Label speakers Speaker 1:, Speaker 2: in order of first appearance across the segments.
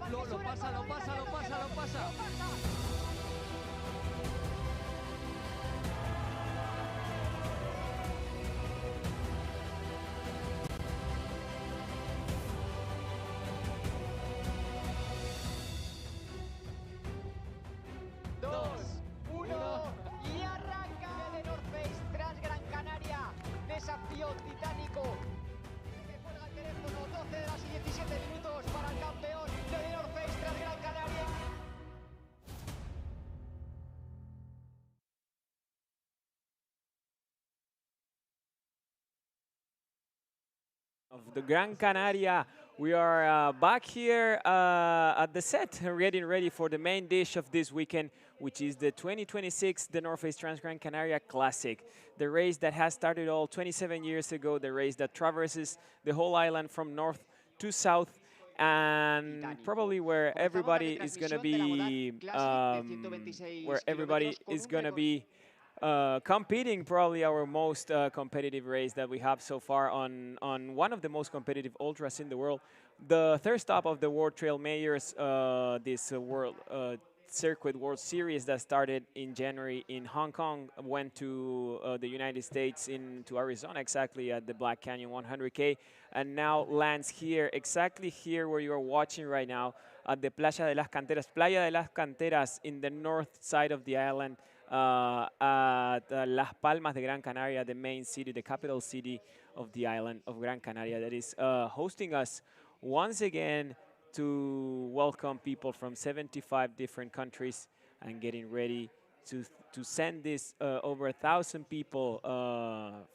Speaker 1: Lo pasa, lo pasa, lo pasa, lo pasa.
Speaker 2: Dos, uno, y arranca de North Face Transgrancanaria. Desafío titánico. Me cuelga el teléfono, 12 de las 17 minutos para el campeón de North Face Transgrancanaria.
Speaker 3: Of the Gran Canaria. We are back here at the set, ready for the main dish of this weekend, which is the 2026 The North Face Transgrancanaria Classic, the race that has started all 27 years ago, the race that traverses the whole island from north to south, and probably where everybody is going to be, competing, probably our most competitive race that we have so far on one of the most competitive ultras in the world. The third stop of the World Trail Majors, this World Circuit World Series that started in January in Hong Kong, went to the United States, to Arizona exactly at the Black Canyon 100K, and now lands here, exactly here where you are watching right now, at the Playa de las Canteras in the north side of the island, at Las Palmas de Gran Canaria, the main city, the capital city of the island of Gran Canaria, that is hosting us once again to welcome people from 75 different countries and getting ready to send this over 1,000 people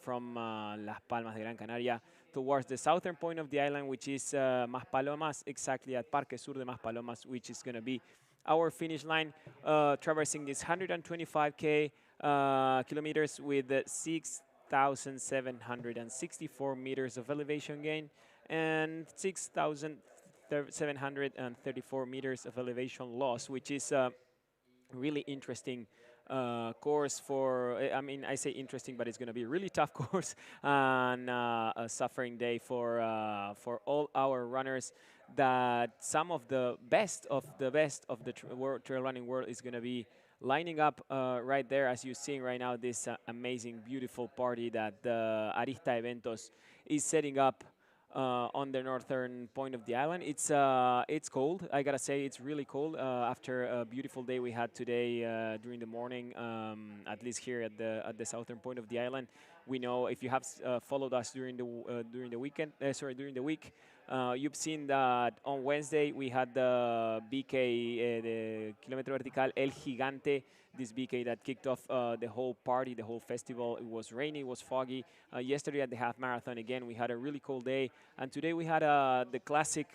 Speaker 3: from Las Palmas de Gran Canaria towards the southern point of the island, which is Maspalomas, exactly at Parque Sur de Maspalomas, which is going to be our finish line, traversing this 125K kilometers with 6,764 meters of elevation gain and 6,734 meters of elevation loss, which is a really interesting course for, I mean, I say interesting, but it's going to be a really tough course and a suffering day for all our runners, that some of the best of the trail running world is going to be lining up right there, as you're seeing right now, this amazing, beautiful party that the Arista Eventos is setting up on the northern point of the island. It's cold. I gotta say, it's really cold after a beautiful day we had today during the morning. At least here at the southern point of the island, we know if you have followed us during the weekend, during the week, you've seen that on Wednesday we had the BK, the Kilómetro Vertical El Gigante, this BK that kicked off the whole party, the whole festival. It was rainy, it was foggy. Yesterday at the half marathon, again, we had a really cold day, and today we had the classic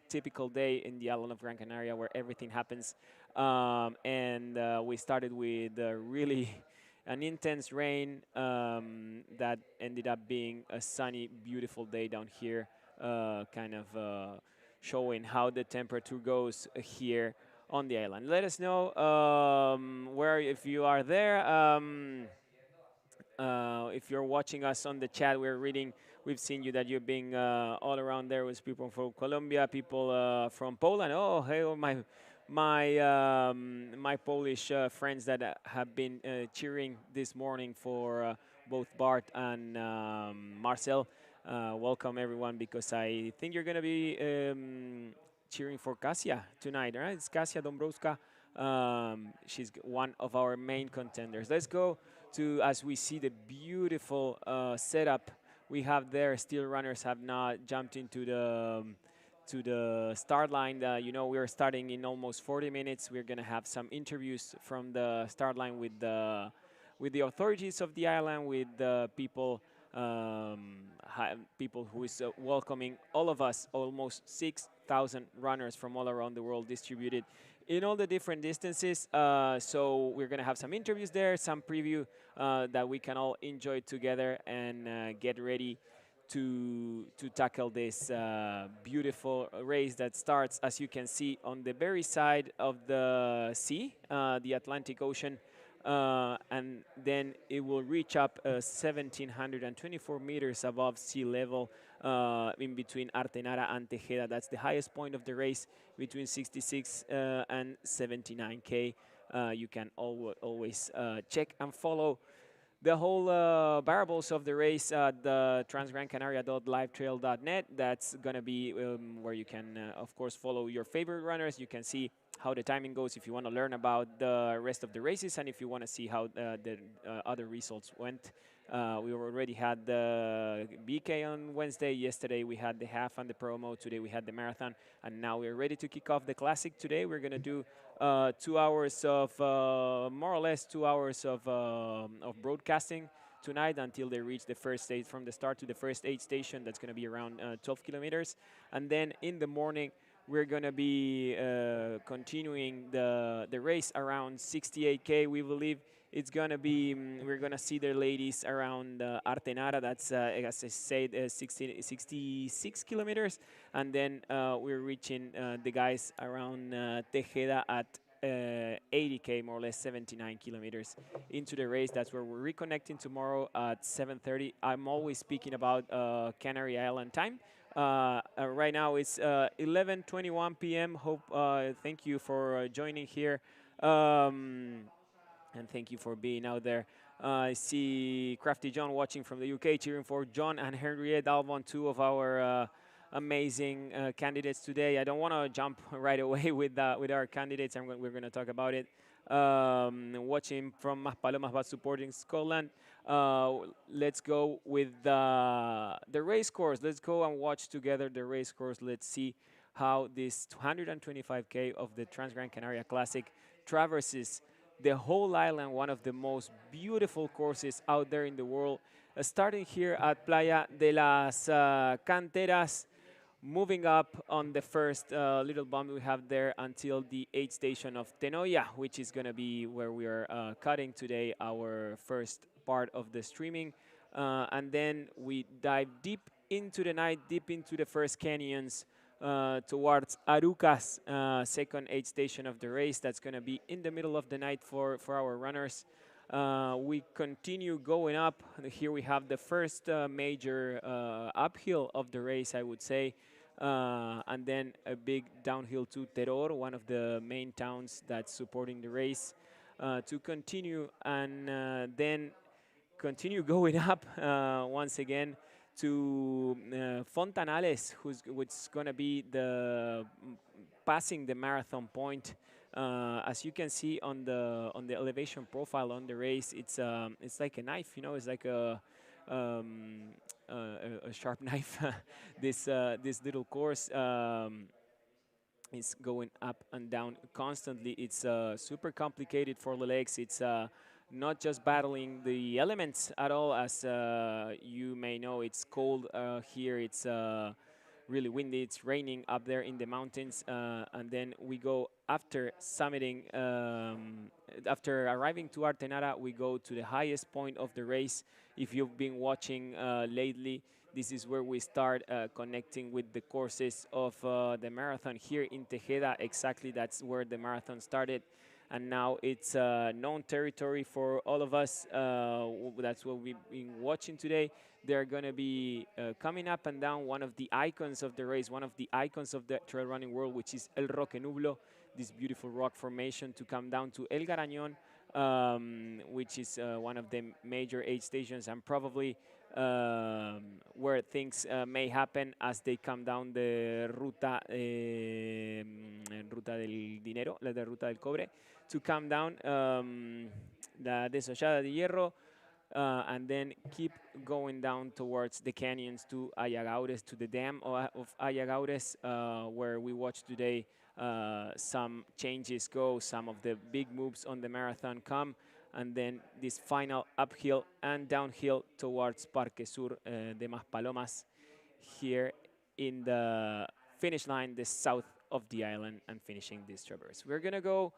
Speaker 3: typical day in the island of Gran Canaria, where everything happens. And we started with really an intense rain that ended up being a sunny, beautiful day down here, kind of showing how the temperature goes here on the island. Let us know where, if you are there. If you're watching us on the chat, we're reading. We've seen you that you're being all around there with people from Colombia, people from Poland. Oh, hey, oh, my Polish friends that have been cheering this morning for both Bart and Marcel. Welcome everyone, because I think you're gonna be cheering for Kasia tonight, right? It's Kasia Dombrowska. She's one of our main contenders. Let's go to, as we see the beautiful setup we have there. Still, runners have not jumped into the start line. You know, we're starting in almost 40 minutes. We're gonna have some interviews from the start line with the authorities of the island, with the people. People who is welcoming all of us, almost 6,000 runners from all around the world, distributed in all the different distances. So we're going to have some interviews there, some preview that we can all enjoy together, and get ready to tackle this beautiful race that starts, as you can see, on the very side of the sea, the Atlantic Ocean. and then it will reach up 1,724 meters above sea level in between Artenara and Tejeda. That's the highest point of the race, between 66 and 79K. You can always check and follow the whole variables of the race at the transgrancanaria.livetrail.net. That's going to be where you can, of course, follow your favorite runners. You can see how the timing goes if you want to learn about the rest of the races, and if you want to see how the other results went. We already had the BK on Wednesday. Yesterday we had the half and the promo. Today we had the marathon, and now we're ready to kick off the classic. Today we're going to do 2 hours of more or less 2 hours of broadcasting tonight until they reach the first stage, from the start to the first aid station. That's going to be around 12 kilometers, and then in the morning we're going to be continuing the race around 68K. We believe it's going to be, we're going to see the ladies around Artenara. That's, as I said, 66 kilometers. And then we're reaching the guys around Tejeda at 80K, more or less 79 kilometers into the race. That's where we're reconnecting tomorrow at 7:30. I'm always speaking about Canary Island time. Right now it's 11:21 p.m. Hope, thank you for joining here. And thank you for being out there. I see Crafty John watching from the UK, cheering for John and Henriette Albon, two of our amazing candidates today. I don't want to jump right away with our candidates. We're going to talk about it. Watching from Maspalomas but supporting Scotland. Let's go with the race course. Let's go and watch together the race course. Let's see how this 225K of the Transgrancanaria Classic traverses the whole island, one of the most beautiful courses out there in the world. Starting here at Playa de las Canteras, moving up on the first little bump we have there until the aid station of Tenoya, which is going to be where we are cutting today our first part of the streaming. And then we dive deep into the night, deep into the first canyons, towards Aruca's second aid station of the race. That's going to be in the middle of the night for our runners. We continue going up. Here we have the first major uphill of the race, I would say. And then a big downhill to Teror, one of the main towns that's supporting the race, to continue, and then continue going up once again to Fontanales, which is going to be the passing the marathon point. As you can see on the elevation profile on the race, it's like a knife, you know, it's like a sharp knife. This little course is going up and down constantly. It's super complicated for the legs. It's not just battling the elements at all, as you may know. It's cold here. It's really windy. It's raining up there in the mountains. And then we go, after summiting, after arriving to Artenara, we go to the highest point of the race. If you've been watching lately, this is where we start connecting with the courses of the marathon here in Tejeda. Exactly, that's where the marathon started. And now it's known territory for all of us. That's what we've been watching today. They're going to be coming up and down one of the icons of the race, one of the icons of the trail running world, which is El Roque Nublo, this beautiful rock formation, to come down to El Garañón, which is one of the major aid stations, and probably where things may happen as they come down the ruta del dinero, la ruta del cobre, to come down la desollada de hierro, and then keep going down towards the canyons to Ayagaures, to the dam of Ayagaures, where we watched today some changes go, some of the big moves on the marathon come, and then this final uphill and downhill towards Parque Sur de Maspalomas, here in the finish line, the south of the island, and finishing this traverse. We're going to go,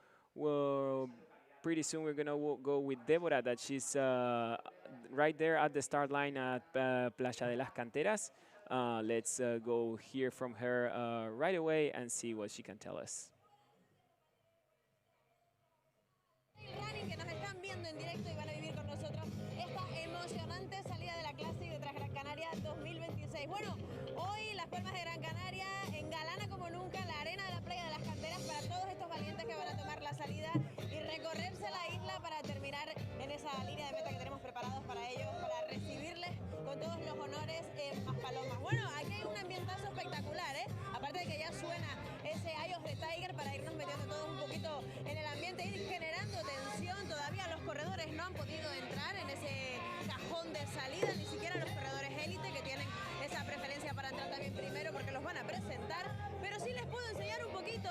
Speaker 3: pretty soon we're going to go with Deborah, that she's right there at the start line at Playa de las Canteras. Let's go hear from her right away and see what she can tell us.
Speaker 4: Que nos están viendo viviendo en directo y van a vivir con nosotros esta emocionante salida de la Classic de Transgran Canaria 2026. Bueno, hoy Las Palmas de Gran Canaria engalana como nunca la arena de la playa de las Canteras para todos estos valientes que van a tomar la salida y recorrerse la isla para terminar en esa línea de meta que tenemos preparados para ellos, para recibirles con todos los honores en Maspalomas. Bueno, aquí hay un ambientazo espectacular, ¿eh? Aparte de que ya suena ese Eye of the Tiger para irnos metiendo todos un poquito en el ambiente, ir generando tensión. Todavía los corredores no han podido entrar en ese cajón de salida, ni siquiera los corredores élite que tienen esa preferencia para entrar también primero porque los van a presentar, pero sí les puedo enseñar un poquito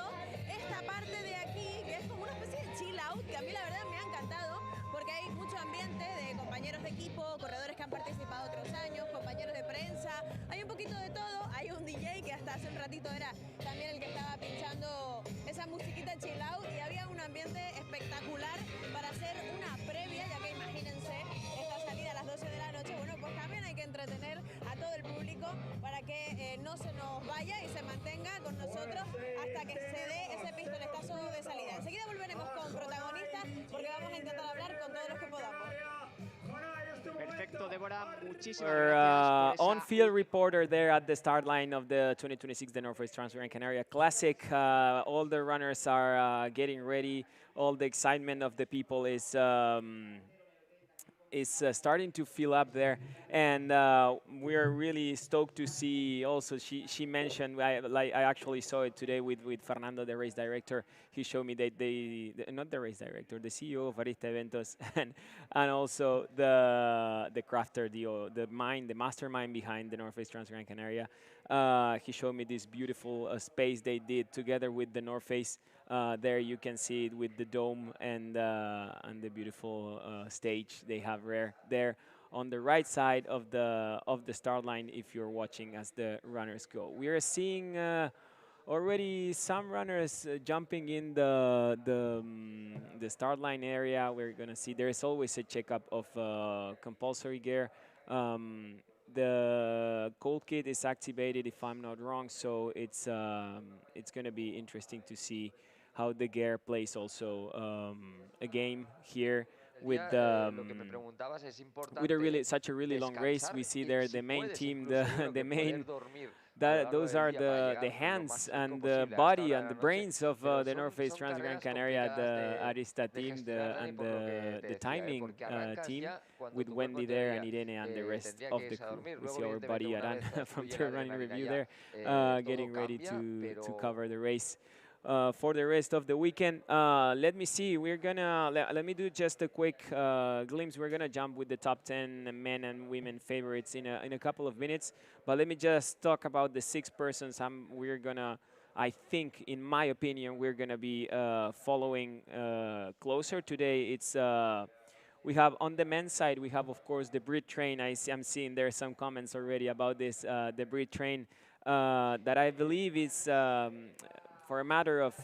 Speaker 4: esta parte de aquí que es como una especie de chill out que a mí la verdad me ha encantado porque hay mucho ambiente de compañeros de equipo, corredores que han participado otros años, compañeros de prensa, hay un poquito de todo, hay un DJ que hasta hace un ratito era también el que estaba pinchando esa musiquita chill out y había un ambiente espectacular para hacer una previa, ya que imagínense esta salida a las 12 de la noche, bueno pues también hay que entretener a todo el público para que no se nos vaya y se mantenga con nosotros hasta que se dé ese pistoletazo de salida. Enseguida volveremos con protagonistas porque vamos a intentar hablar con todos los que podamos.
Speaker 2: Perfecto, Débora, muchísimas
Speaker 3: Our
Speaker 2: gracias por esa...
Speaker 3: on-field reporter there at the start line of the 2026 The North Face Transgrancanaria Classic. All the runners are getting ready. All the excitement of the people is starting to fill up there, and we are really stoked to see. Also, she mentioned I actually saw it today with Fernando, the race director. He showed me that not the race director, the CEO of Arista Eventos, and also the crafter, the mastermind behind the North Face Transgrancanaria. He showed me this beautiful space they did together with the North Face. There you can see it with the dome and the beautiful stage they have there on the right side of the start line if you're watching as the runners go. We are seeing already some runners jumping in the start line area. We're gonna see there's always a checkup of compulsory gear. The cold kit is activated if I'm not wrong, so it's gonna be interesting to see how the gear plays also a game here with such a really long race. We see there the main team, the main those are the hands and the body and the brains of the North Face Transgrancanaria, the Arista team, and the timing team with Wendy there and Irene and the rest of the crew. We see our buddy Aran from the running review there getting ready to cover the race. For the rest of the weekend, let me see. We're gonna let me do just a quick glimpse. We're gonna jump with the top 10 men and women favorites in a couple of minutes. But let me just talk about the 6 persons. We're gonna, I think, in my opinion, we're gonna be following closer today. It's we have on the men's side. We have, of course, the Brit train. I'm seeing there some comments already about this. The Brit train that I believe is. For a matter of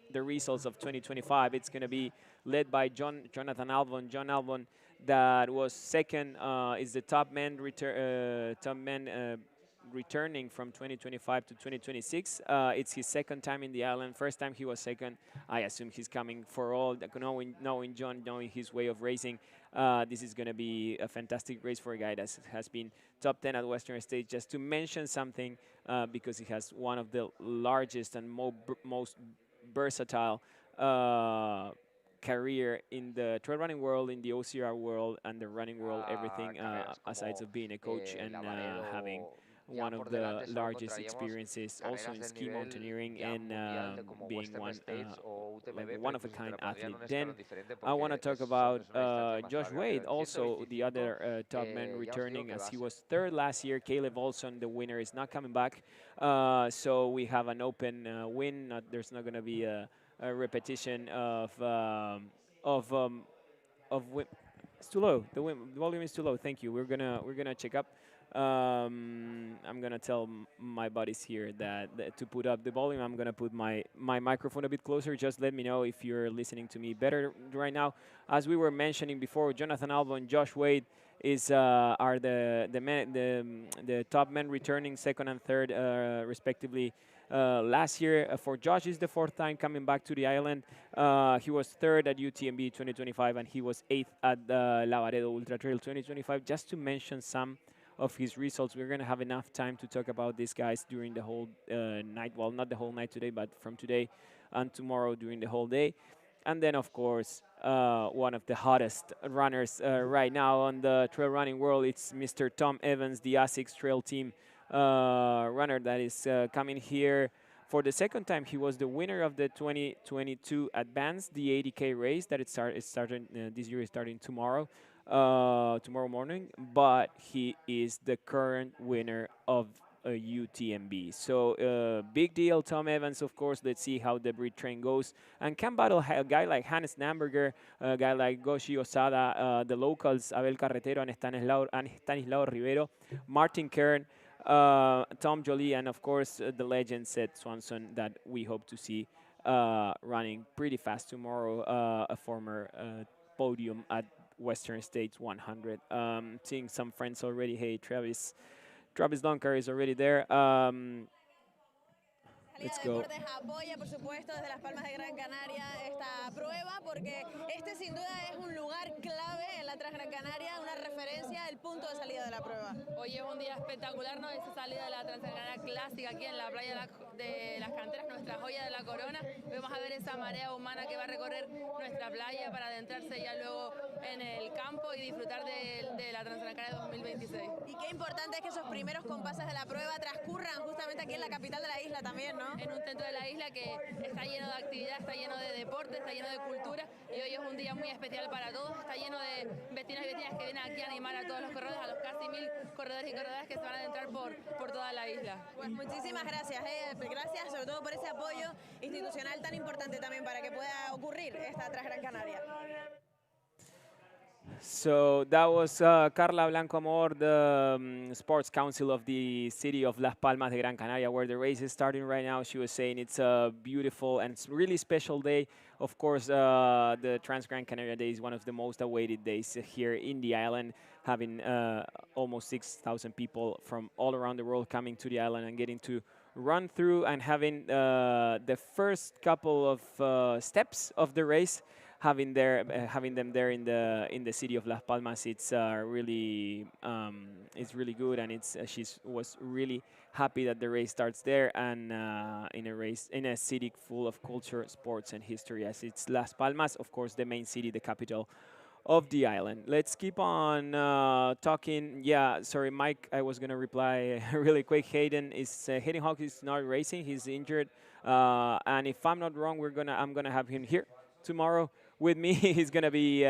Speaker 3: the results of 2025, it's going to be led by Jonathan Albon. John Albon, that was second, is the top man returning from 2025 to 2026. It's his second time in the island. First time he was second. I assume he's coming for all. Knowing John, knowing his way of racing, this is going to be a fantastic race for a guy that has been top 10 at Western States. Just to mention something, because he has one of the largest and most versatile career in the trail running world, in the OCR world, and the running world, everything, aside of being a coach and having one of the largest experiences also in ski mountaineering and being one of a kind athlete. Then I want to talk about Josh Wade, also the other top man returning, as he was third last year. Caleb Olson, the winner, is not coming back, so we have an open win. There's not going to be a repetition of it's too low. The volume is too low. Thank you. We're gonna check up. I'm gonna tell my buddies here that to put up the volume. I'm gonna put my microphone a bit closer. Just let me know if you're listening to me better right now. As we were mentioning before, Jonathan Albon, Josh Wade are the top men returning second and third respectively. Last year for Josh is the fourth time coming back to the island. He was third at UTMB 2025 and he was eighth at the Lavaredo Ultra Trail 2025. Just to mention some of his results, we're going to have enough time to talk about these guys during the whole night. Well, not the whole night today, but from today and tomorrow during the whole day. And then, of course, one of the hottest runners right now on the trail running world, it's Mr. Tom Evans, the ASICS Trail Team runner that is coming here for the second time. He was the winner of the 2022 Advanced, the 80K race that it's starting this year is starting tomorrow morning, but he is the current winner of UTMB. So big deal, Tom Evans, of course. Let's see how the Brit train goes. And can battle a guy like Hannes Namberger, a guy like Goshi Osada, the locals, Abel Carretero and Stanislao Rivero, Martin Kern, Tom Jolie, and of course the legend Seth Swanson that we hope to see running pretty fast tomorrow, a former podium at Western States 100. Seeing some friends already. Hey, Travis Dunker is already there. Let's go.
Speaker 4: Deportes apoya, por supuesto, desde Las Palmas de Gran Canaria esta prueba, porque este sin duda es un lugar clave en la Transgran Canaria, una referencia, el punto de salida de la prueba.
Speaker 5: Hoy es un día espectacular, ¿no? Esa salida de la Transgrancanaria clásica aquí en la playa de las canteras, nuestra joya de la corona. Vamos a ver esa marea humana que va a recorrer nuestra playa para adentrarse ya luego en el campo y disfrutar de la Transgrancanaria 2026.
Speaker 4: Y qué importante es que esos primeros compases de la prueba transcurran justamente aquí en la capital de la isla también, ¿no?
Speaker 5: En un centro de la isla que está lleno de actividad, está lleno de deporte, está lleno de cultura y hoy es un día muy especial para todos. Está lleno de vecinos y vecinas que vienen aquí a animar a todos los corredores, a los casi 1000 corredores y corredoras que se van a adentrar por toda la isla.
Speaker 4: Pues muchísimas gracias, gracias sobre todo por ese apoyo institucional tan importante también para que pueda ocurrir esta Transgran Canaria.
Speaker 3: So that was Carla Blanco Amor, the sports council of the city of Las Palmas de Gran Canaria, where the race is starting right now. She was saying it's a beautiful and really special day. Of course, the Transgrancanaria Day is one of the most awaited days here in the island, having almost 6,000 people from all around the world coming to the island and getting to run through and having the first couple of steps of the race. Having them there in the city of Las Palmas, it's really good, and she was really happy that the race starts there and in a city full of culture, sports, and history, as it's Las Palmas, of course, the main city, the capital of the island. Let's keep on talking. Yeah, sorry, Mike, I was gonna reply really quick. Hayden Hawk is not racing; he's injured, and if I'm not wrong, I'm gonna have him here tomorrow with me. He's going to be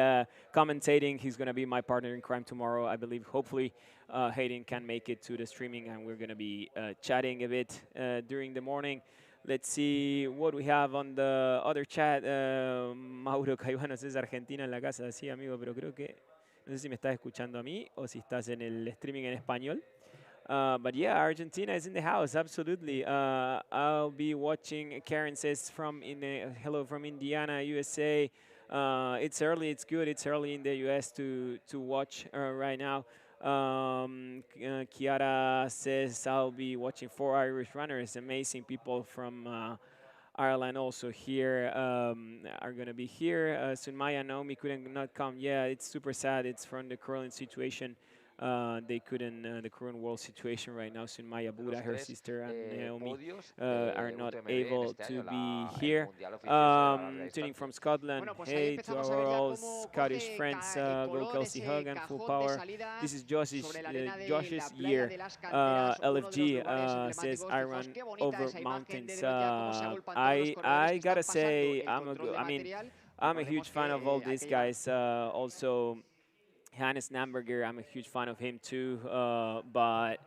Speaker 3: commentating. He's going to be my partner in crime tomorrow, I believe. Hopefully, Hayden can make it to the streaming, and we're going to be chatting a bit during the morning. Let's see what we have on the other chat. Mauro Caibanos es argentino en la casa. Sí, amigo, pero creo que... No sé si me estás escuchando a mí o si estás en el streaming en español. But yeah, Argentina is in the house, absolutely. I'll be watching. Karen says hello from Indiana, USA. It's early, it's good. It's early in the US to watch right now. Kiara says I'll be watching 4 Irish runners. Amazing people from Ireland also here are going to be here. Sunmaya Naomi couldn't not come. Yeah, it's super sad. It's from the current situation. They couldn't, the current world situation right now. Sunmaya Bura, her sister, and Naomi are not able to be here. Tuning from Scotland. Hey to our all Scottish friends, go Kelsey Hug and Full Power. This is Josh's year. LFG says I run over mountains. I gotta say, I'm a huge fan of all these guys. Also, Hannes Namberger, I'm a huge fan of him too, but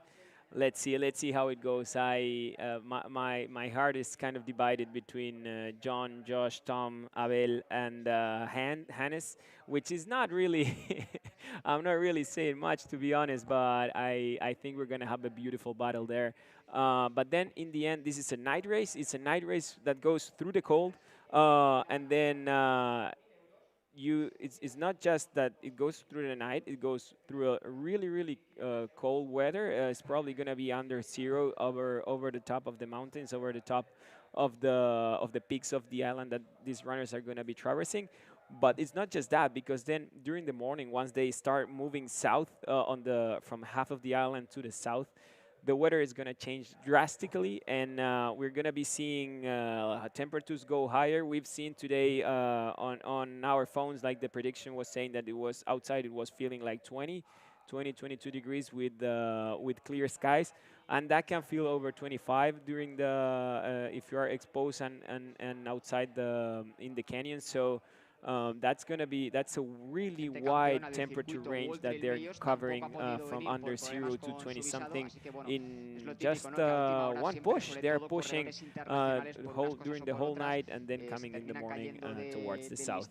Speaker 3: let's see how it goes. My heart is kind of divided between John, Josh, Tom, Abel, and Hannes, which is not really, I'm not really saying much to be honest, but I think we're gonna have a beautiful battle there. But then in the end, this is a night race. It's a night race that goes through the cold, and then it's not just that it goes through the night. It goes through a really cold weather. It's probably gonna be under zero over the top of the mountains, over the top of the peaks of the island that these runners are gonna be traversing. But it's not just that, because then during the morning, once they start moving south from half of the island to the south, the weather is going to change drastically, and we're going to be seeing temperatures go higher. We've seen today on our phones, like the prediction was saying that it was outside, it was feeling like 22 degrees with clear skies, and that can feel over 25 during the if you are exposed and outside in the canyon. So that's a really wide temperature range that they're covering from under 0 to 20 something in just one push. They're pushing during the whole night and then coming in the morning towards the south.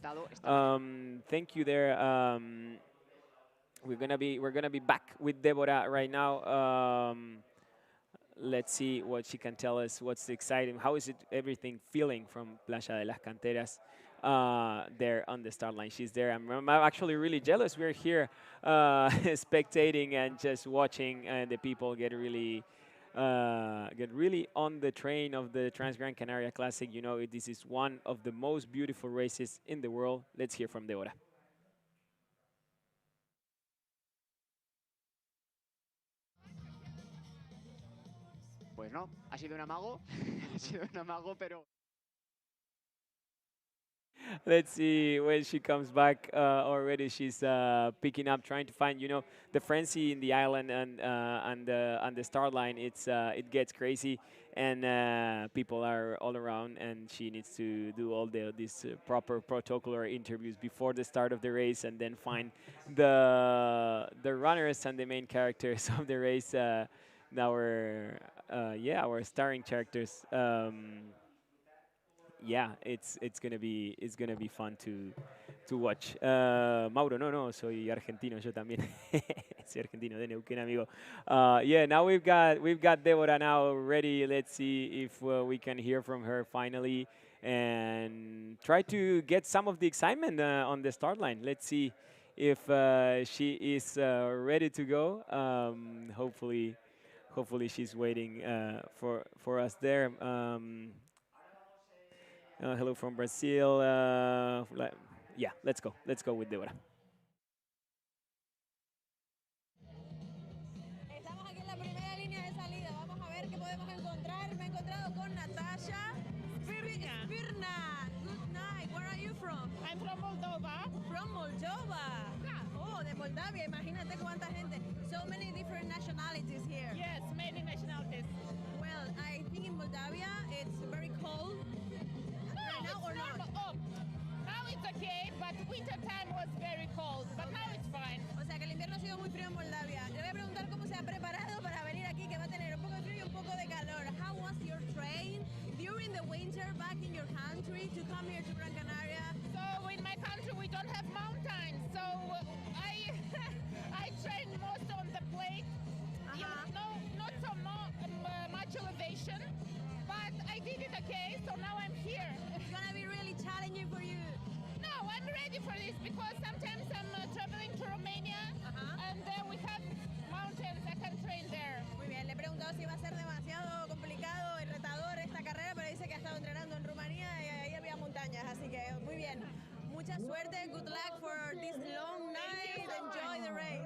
Speaker 3: Thank you there. We're gonna be back with Deborah right now. Let's see what she can tell us. What's exciting? How is it everything feeling from Playa de las Canteras there on the start line? She's there. I'm actually really jealous. We're here spectating and just watching the people get really on the train of the Transgrancanaria Classic. You know, this is one of the most beautiful races in the world. Let's hear from Deborah.
Speaker 2: Pues no, ha sido un amago, ha sido un amago, pero...
Speaker 3: Let's see when she comes back. Already she's picking up, trying to find, you know, the frenzy in the island and the start line. It gets crazy, and people are all around, and she needs to do all these proper protocolar interviews before the start of the race, and then find the runners and the main characters of the race. Our starring characters. Yeah, it's gonna be fun to watch. Mauro, no, soy argentino, yo también. Soy argentino de Neuquén, amigo. Yeah, now we've got Deborah now ready. Let's see if we can hear from her finally and try to get some of the excitement on the start line. Let's see if she is ready to go. Hopefully she's waiting for us there. Hello from Brazil. Yeah, let's go with Deborah.
Speaker 4: Estamos aquí en la primera línea de salida. Vamos a ver qué podemos encontrar. Me he encontrado con Natasha Spirna. Good night. Where are you from?
Speaker 6: I'm from Moldova.
Speaker 4: From Moldova. Oh, de Moldavia. Imagínate cuánta gente. So many different nationalities here.
Speaker 6: Yes, many nationalities.
Speaker 4: Well, I think in Moldavia it's very cold. Right now or not?
Speaker 6: Now it's okay, but winter time was very cold, but now it's fine.
Speaker 4: O sea que el invierno ha sido muy frío en Moldavia. Le voy a preguntar cómo se ha preparado para venir aquí, que va a tener un poco de frío y un poco de calor. How was your train during the winter back in your country to come here to Gran Canaria?
Speaker 6: So in my country we don't have mountains, so I I train most on the plate. Not so much elevation, but I did it okay, so now I'm here.
Speaker 4: It's gonna be really challenging for you.
Speaker 6: No, I'm ready for this because sometimes I'm traveling to Romania and there we have mountains. I can train there.
Speaker 4: Muy bien, le he preguntado si va a ser demasiado complicado y retador esta carrera, pero dice que ha estado entrenando en Rumanía y ahí había montañas, así que muy bien. Mucha suerte, good luck for this long night, enjoy the race.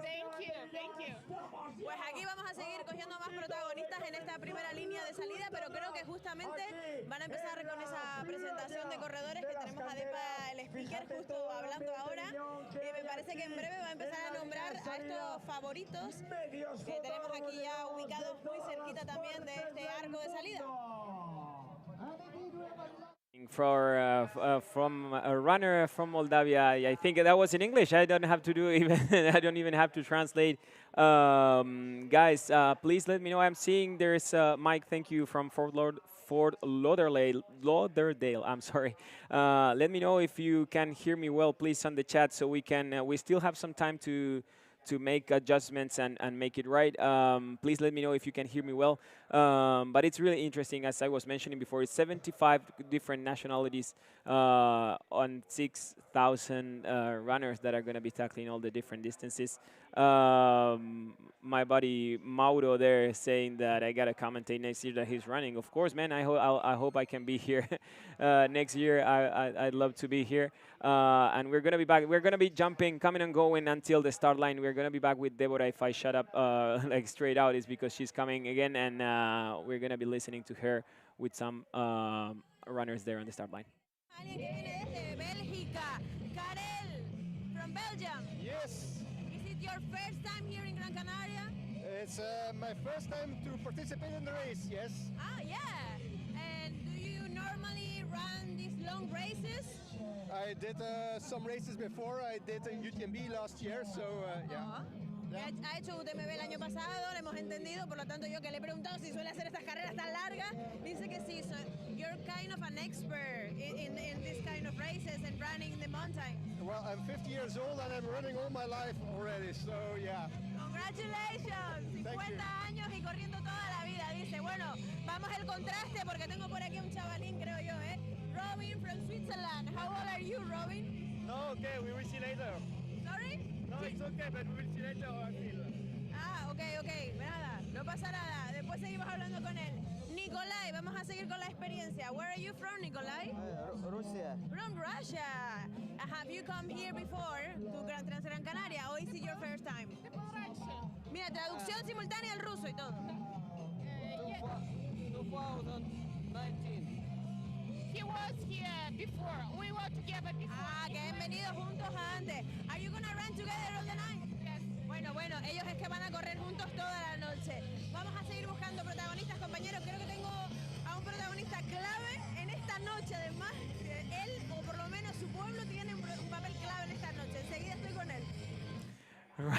Speaker 6: Thank you.
Speaker 4: Pues aquí vamos a seguir cogiendo más protagonistas en esta primera línea de salida, pero creo que justamente van a empezar con esa presentación de corredores que tenemos a Depa, el speaker, justo hablando ahora, y me parece que en breve va a empezar a nombrar a estos favoritos que tenemos aquí ya ubicados muy cerquita también de este arco de salida.
Speaker 3: From a runner from Moldavia, I think that was in English. I don't have to do even. I don't even have to translate. Guys, please let me know. I'm seeing there's Mike. Thank you from Fort Lauderdale. I'm sorry. Let me know if you can hear me well, please, on the chat, so we can. We still have some time to to make adjustments and make it right. Please let me know if you can hear me well. But it's really interesting, as I was mentioning before. It's 75 different nationalities on 6,000 runners that are going to be tackling all the different distances. My buddy Mauro there is saying that I gotta commentate next year that he's running. Of course, man. I hope I can be here next year. I'd love to be here. And we're gonna be back. We're gonna be jumping, coming and going until the start line. We're gonna be back with Deborah. If I shut up like straight out, is because she's coming again, and we're gonna be listening to her with some runners there on the start line.
Speaker 4: Alguien que viene desde Bélgica, Karel, from Belgium.
Speaker 7: Yes,
Speaker 4: Is it your first time here in Gran Canaria?
Speaker 7: it's my first time to participate in the race, yes.
Speaker 4: Ah, yeah. And do you normally run these long races?
Speaker 7: I did some races before. I did UTMB last year, so yeah.
Speaker 4: Ajá. Ha hecho UTMB el año pasado, lo hemos entendido, por lo tanto yo que le he preguntado si suele hacer estas carreras tan largas, dice que sí, so you're kind of an expert in this kind of races and running in the mountain.
Speaker 7: Well, I'm 50 years old and I'm running all my life already, so yeah.
Speaker 4: Congratulations, 50 años y corriendo toda la vida, dice, bueno, vamos al contraste porque tengo por aquí un chavalín, creo yo, Robin from Switzerland. How old are you, Robin?
Speaker 8: No, okay, we will see later.
Speaker 4: Sorry?
Speaker 8: No, it's okay, but we will see later how I feel.
Speaker 4: Ah, ok, nada, no pasa nada. Después seguimos hablando con él. Nikolai, vamos a seguir con la experiencia. Where are you from, Nikolai?
Speaker 9: Russia.
Speaker 4: From Russia. Have you come here before to Transgrancanaria or is it your first time? Mira, traducción simultánea al ruso y todo.
Speaker 9: 2019.
Speaker 6: He was here before. We were together before.
Speaker 4: Ah, que han venido juntos antes. Are you gonna run together all the night?
Speaker 6: Yes.
Speaker 4: Bueno, ellos es que van a correr juntos toda la noche. Vamos a seguir buscando protagonistas, compañeros. Creo que tengo a un protagonista clave en esta noche. Además, él, o por lo menos su pueblo, tiene un papel clave en esta noche. Enseguida estoy con él.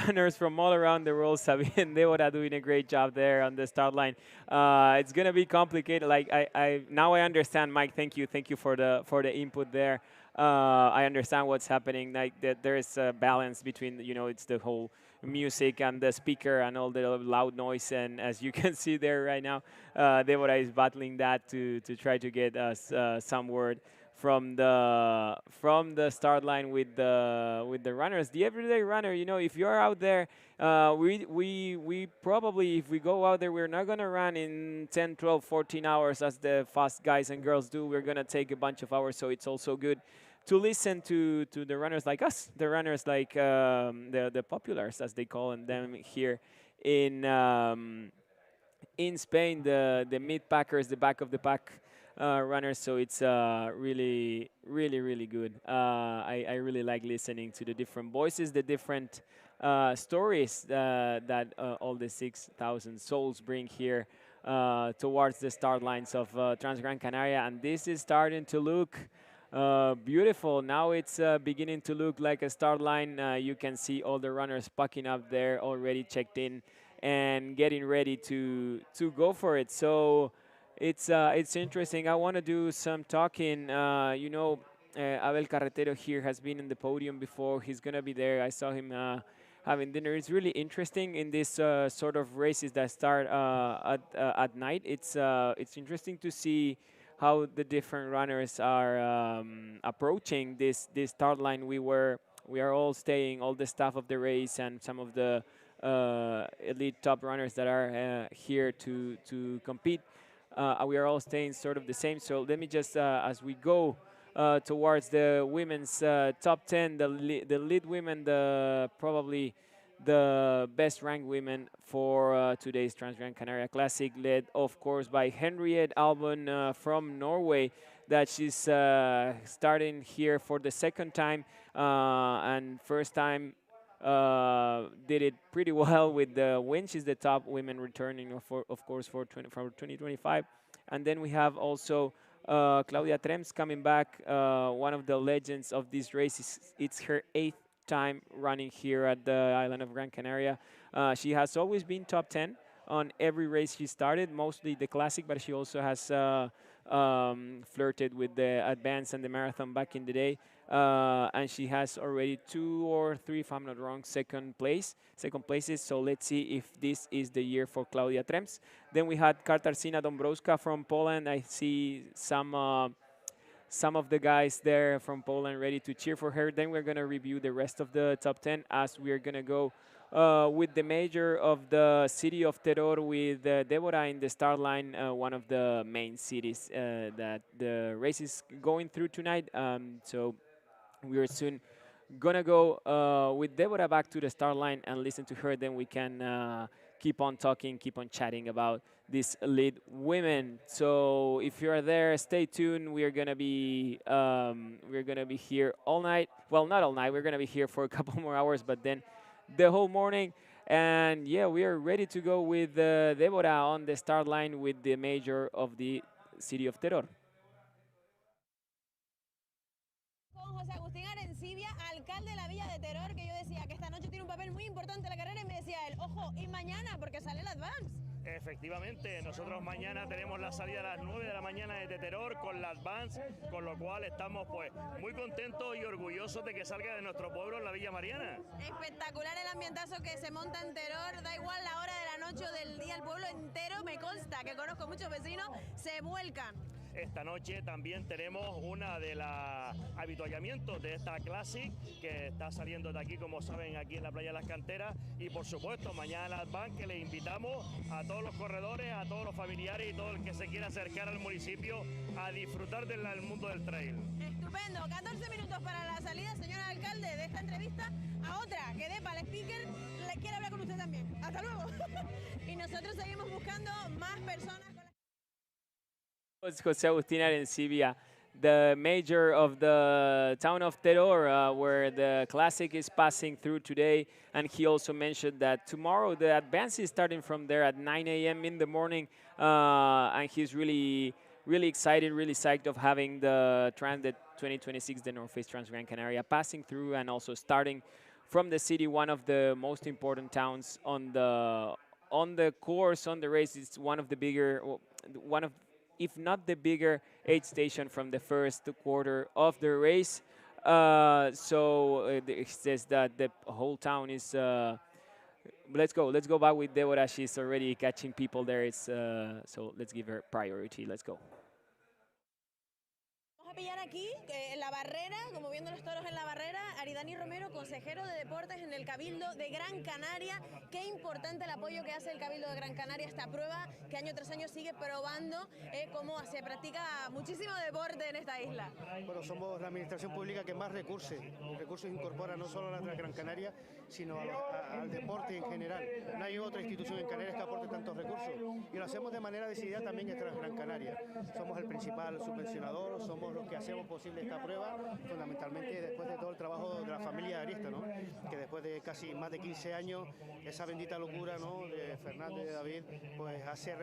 Speaker 3: Runners from all around the world, Xavi and Deborah doing a great job there on the start line. It's gonna be complicated. Like I now I understand, Mike. Thank you for the input there. I understand what's happening. Like there is a balance between it's the whole music and the speaker and all the loud noise. And as you can see there right now, Deborah is battling that to try to get us some word from the start line with the runners, the everyday runner. If you're out there, we probably, if we go out there, we're not gonna run in 10, 12, 14 hours as the fast guys and girls do. We're gonna take a bunch of hours, so it's also good to listen to the runners like us, the runners like the populars, as they call them here in Spain, the mid packers, the back of the pack runners. So it's really good. I really like listening to the different voices, the different stories that all the 6,000 souls bring here towards the start lines of Transgrancanaria. And this is starting to look beautiful. Now it's beginning to look like a start line. You can see all the runners packing up there, already checked in and getting ready to go for it. So it's interesting. I want to do some talking. Abel Carretero here has been in the podium before. He's going to be there. I saw him having dinner. It's really interesting in this sort of races that start at night. It's interesting to see how the different runners are approaching this start line. We are all staying, all the staff of the race and some of the elite top runners that are here to compete. We are all staying sort of the same. So let me just, as we go towards the women's top 10, the lead women, probably the best ranked women for today's Transgrancanaria Classic, led of course by Henriette Albon from Norway, that she's starting here for the second time, and first time did it pretty well with the win. She's the top women returning, of course, for 2025. And then we have also Claudia Trems coming back, one of the legends of this race. It's her 8th time running here at the island of Gran Canaria. She has always been top 10 on every race she started, mostly the Classic, but she also has flirted with the advance and the marathon back in the day. And she has already 2 or 3, if I'm not wrong, second places. So let's see if this is the year for Claudia Trems. Then we had Katarzyna Dąbrowska from Poland. I see some of the guys there from Poland ready to cheer for her. Then we're going to review the rest of the top 10 as we're going to go with the major of the city of Terror with Deborah in the start line, one of the main cities that the race is going through tonight. So we're soon going to go with Deborah back to the start line and listen to her. Then we can keep on talking, keep on chatting about these elite women. So if you are there, stay tuned. We're gonna be here all night. Well, not all night. We're gonna be here for a couple more hours, but then the whole morning. And yeah, we are ready to go with Deborah on the start line with the major of the city of Terror.
Speaker 4: Con José Agustín Arencibia, alcalde de la Villa de Terror, que yo decía que esta noche tiene un papel muy importante en la carrera y me decía él, ojo, y mañana porque sale el Advance.
Speaker 8: Efectivamente, nosotros mañana tenemos la salida a las 9 de la mañana desde Terror con la Advance, con lo cual estamos pues muy contentos y orgullosos de que salga de nuestro pueblo en la Villa Mariana.
Speaker 4: Espectacular el ambientazo que se monta en Terror, da igual la hora de la noche o del día, el pueblo entero, me consta que conozco muchos vecinos, se vuelcan.
Speaker 8: Esta noche también tenemos una de las habituallamientos de esta Classic que está saliendo de aquí, como saben, aquí en la playa de las Canteras, y por supuesto mañana en Advance, que le invitamos a todos los corredores, a todos los familiares y todo el que se quiera acercar al municipio a disfrutar del mundo del trail.
Speaker 4: Estupendo, 14 minutos para la salida, señor alcalde, de esta entrevista a otra que Depa, el speaker, le quiere hablar con usted también. Hasta luego. Y nosotros seguimos buscando más personas.
Speaker 3: It's José Agustín Arencibia, the major of the town of Terror, where the Classic is passing through today. And he also mentioned that tomorrow the advance is starting from there at 9 a.m. in the morning. And he's really excited, really psyched of having the 2026, the North Face Transgrancanaria passing through and also starting from the city, one of the most important towns on the course, on the race. It's one of the bigger, if not the bigger, aid station from the first quarter of the race. It says that the whole town is. Let's go back with Deborah. She's already catching people there. So let's give her priority. Let's go.
Speaker 4: Vamos a pillar aquí, en la barrera, como viendo los toros en la barrera, Aridani Romero, consejero de deportes en el Cabildo de Gran Canaria. Qué importante el apoyo que hace el Cabildo de Gran Canaria a esta prueba, que año tras año sigue probando cómo se practica muchísimo deporte en esta isla.
Speaker 10: Bueno, somos la administración pública que más recursos incorpora no solo a la Gran Canaria, sino al deporte en general. No hay otra institución en Canarias que aporte tantos recursos. Y lo hacemos de manera decidida también en Gran Canaria. Somos el principal subvencionador, somos los que hacemos posible esta prueba, fundamentalmente después de todo el trabajo de la familia Arista, ¿no? Que después de casi más de 15 años, esa bendita locura, ¿no?, de Fernando y de David, pues hace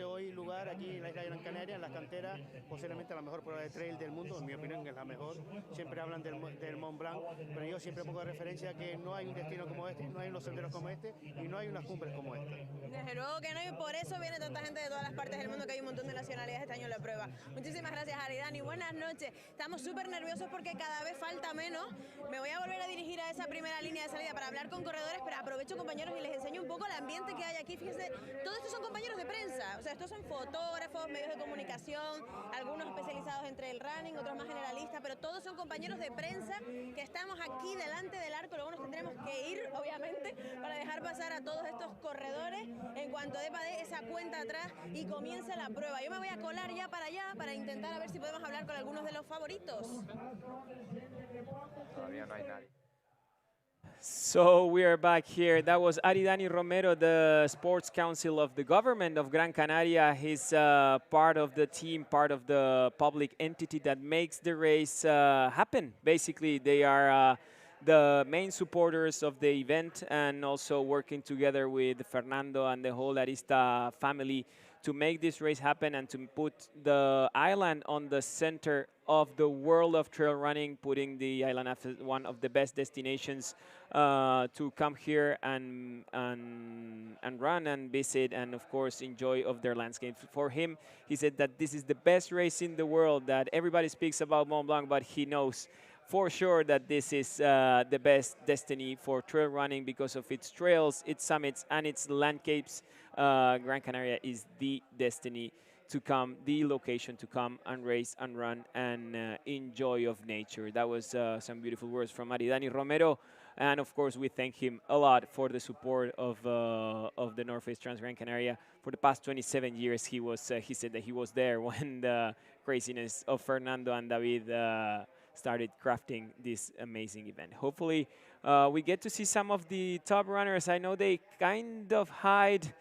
Speaker 10: hoy lugar aquí en la isla de Gran Canaria, en las canteras, posiblemente la mejor prueba de trail del mundo, en mi opinión es la mejor. Siempre hablan del Mont Blanc, pero yo siempre pongo de referencia que no hay un destino como este, no hay unos senderos como este y no hay unas cumbres como esta.
Speaker 4: Desde luego que no, y por eso viene tanta gente de todas las partes del mundo, que hay un montón de nacionalidades este año en la prueba. Muchísimas gracias, Aridani. Buenas noches. Estamos súper nerviosos porque cada vez falta menos. Me voy a volver a dirigir a esa primera línea de salida para hablar con corredores, pero aprovecho, compañeros, y les enseño un poco el ambiente que hay aquí. Fíjense, todos estos son compañeros de prensa, o sea, estos son fotógrafos, medios de comunicación, algunos especializados entre el running, otros más generalistas, pero todos son compañeros de prensa que estamos aquí delante del arco. Luego nos tendremos que ir, obviamente, para dejar pasar a todos estos corredores en cuanto Depa dé esa cuenta atrás y comience la prueba. Yo me voy a colar ya para allá para intentar a ver si podemos hablar con algunos de los favoritos.
Speaker 11: Todavía no hay nadie.
Speaker 3: So we are back here. That was Aridani Romero, the Sports Council of the Government of Gran Canaria. He's part of the team, part of the public entity that makes the race happen. Basically, they are the main supporters of the event, and also working together with Fernando and the whole Arista family to make this race happen and to put the island on the center of the world of trail running, putting the island as one of the best destinations to come here and run and visit and of course enjoy of their landscape. For him, he said that this is the best race in the world, that everybody speaks about Mont Blanc, but he knows for sure that this is the best destiny for trail running because of its trails, its summits, and its landscapes. Gran Canaria is the destiny to come, the location to come and race and run and enjoy of nature. That was some beautiful words from Maridani Romero. And of course, we thank him a lot for the support of the North Face Transgrancanaria. For the past 27 years, he said that he was there when the craziness of Fernando and David started crafting this amazing event. Hopefully, we get to see some of the top runners. I know they kind of hide.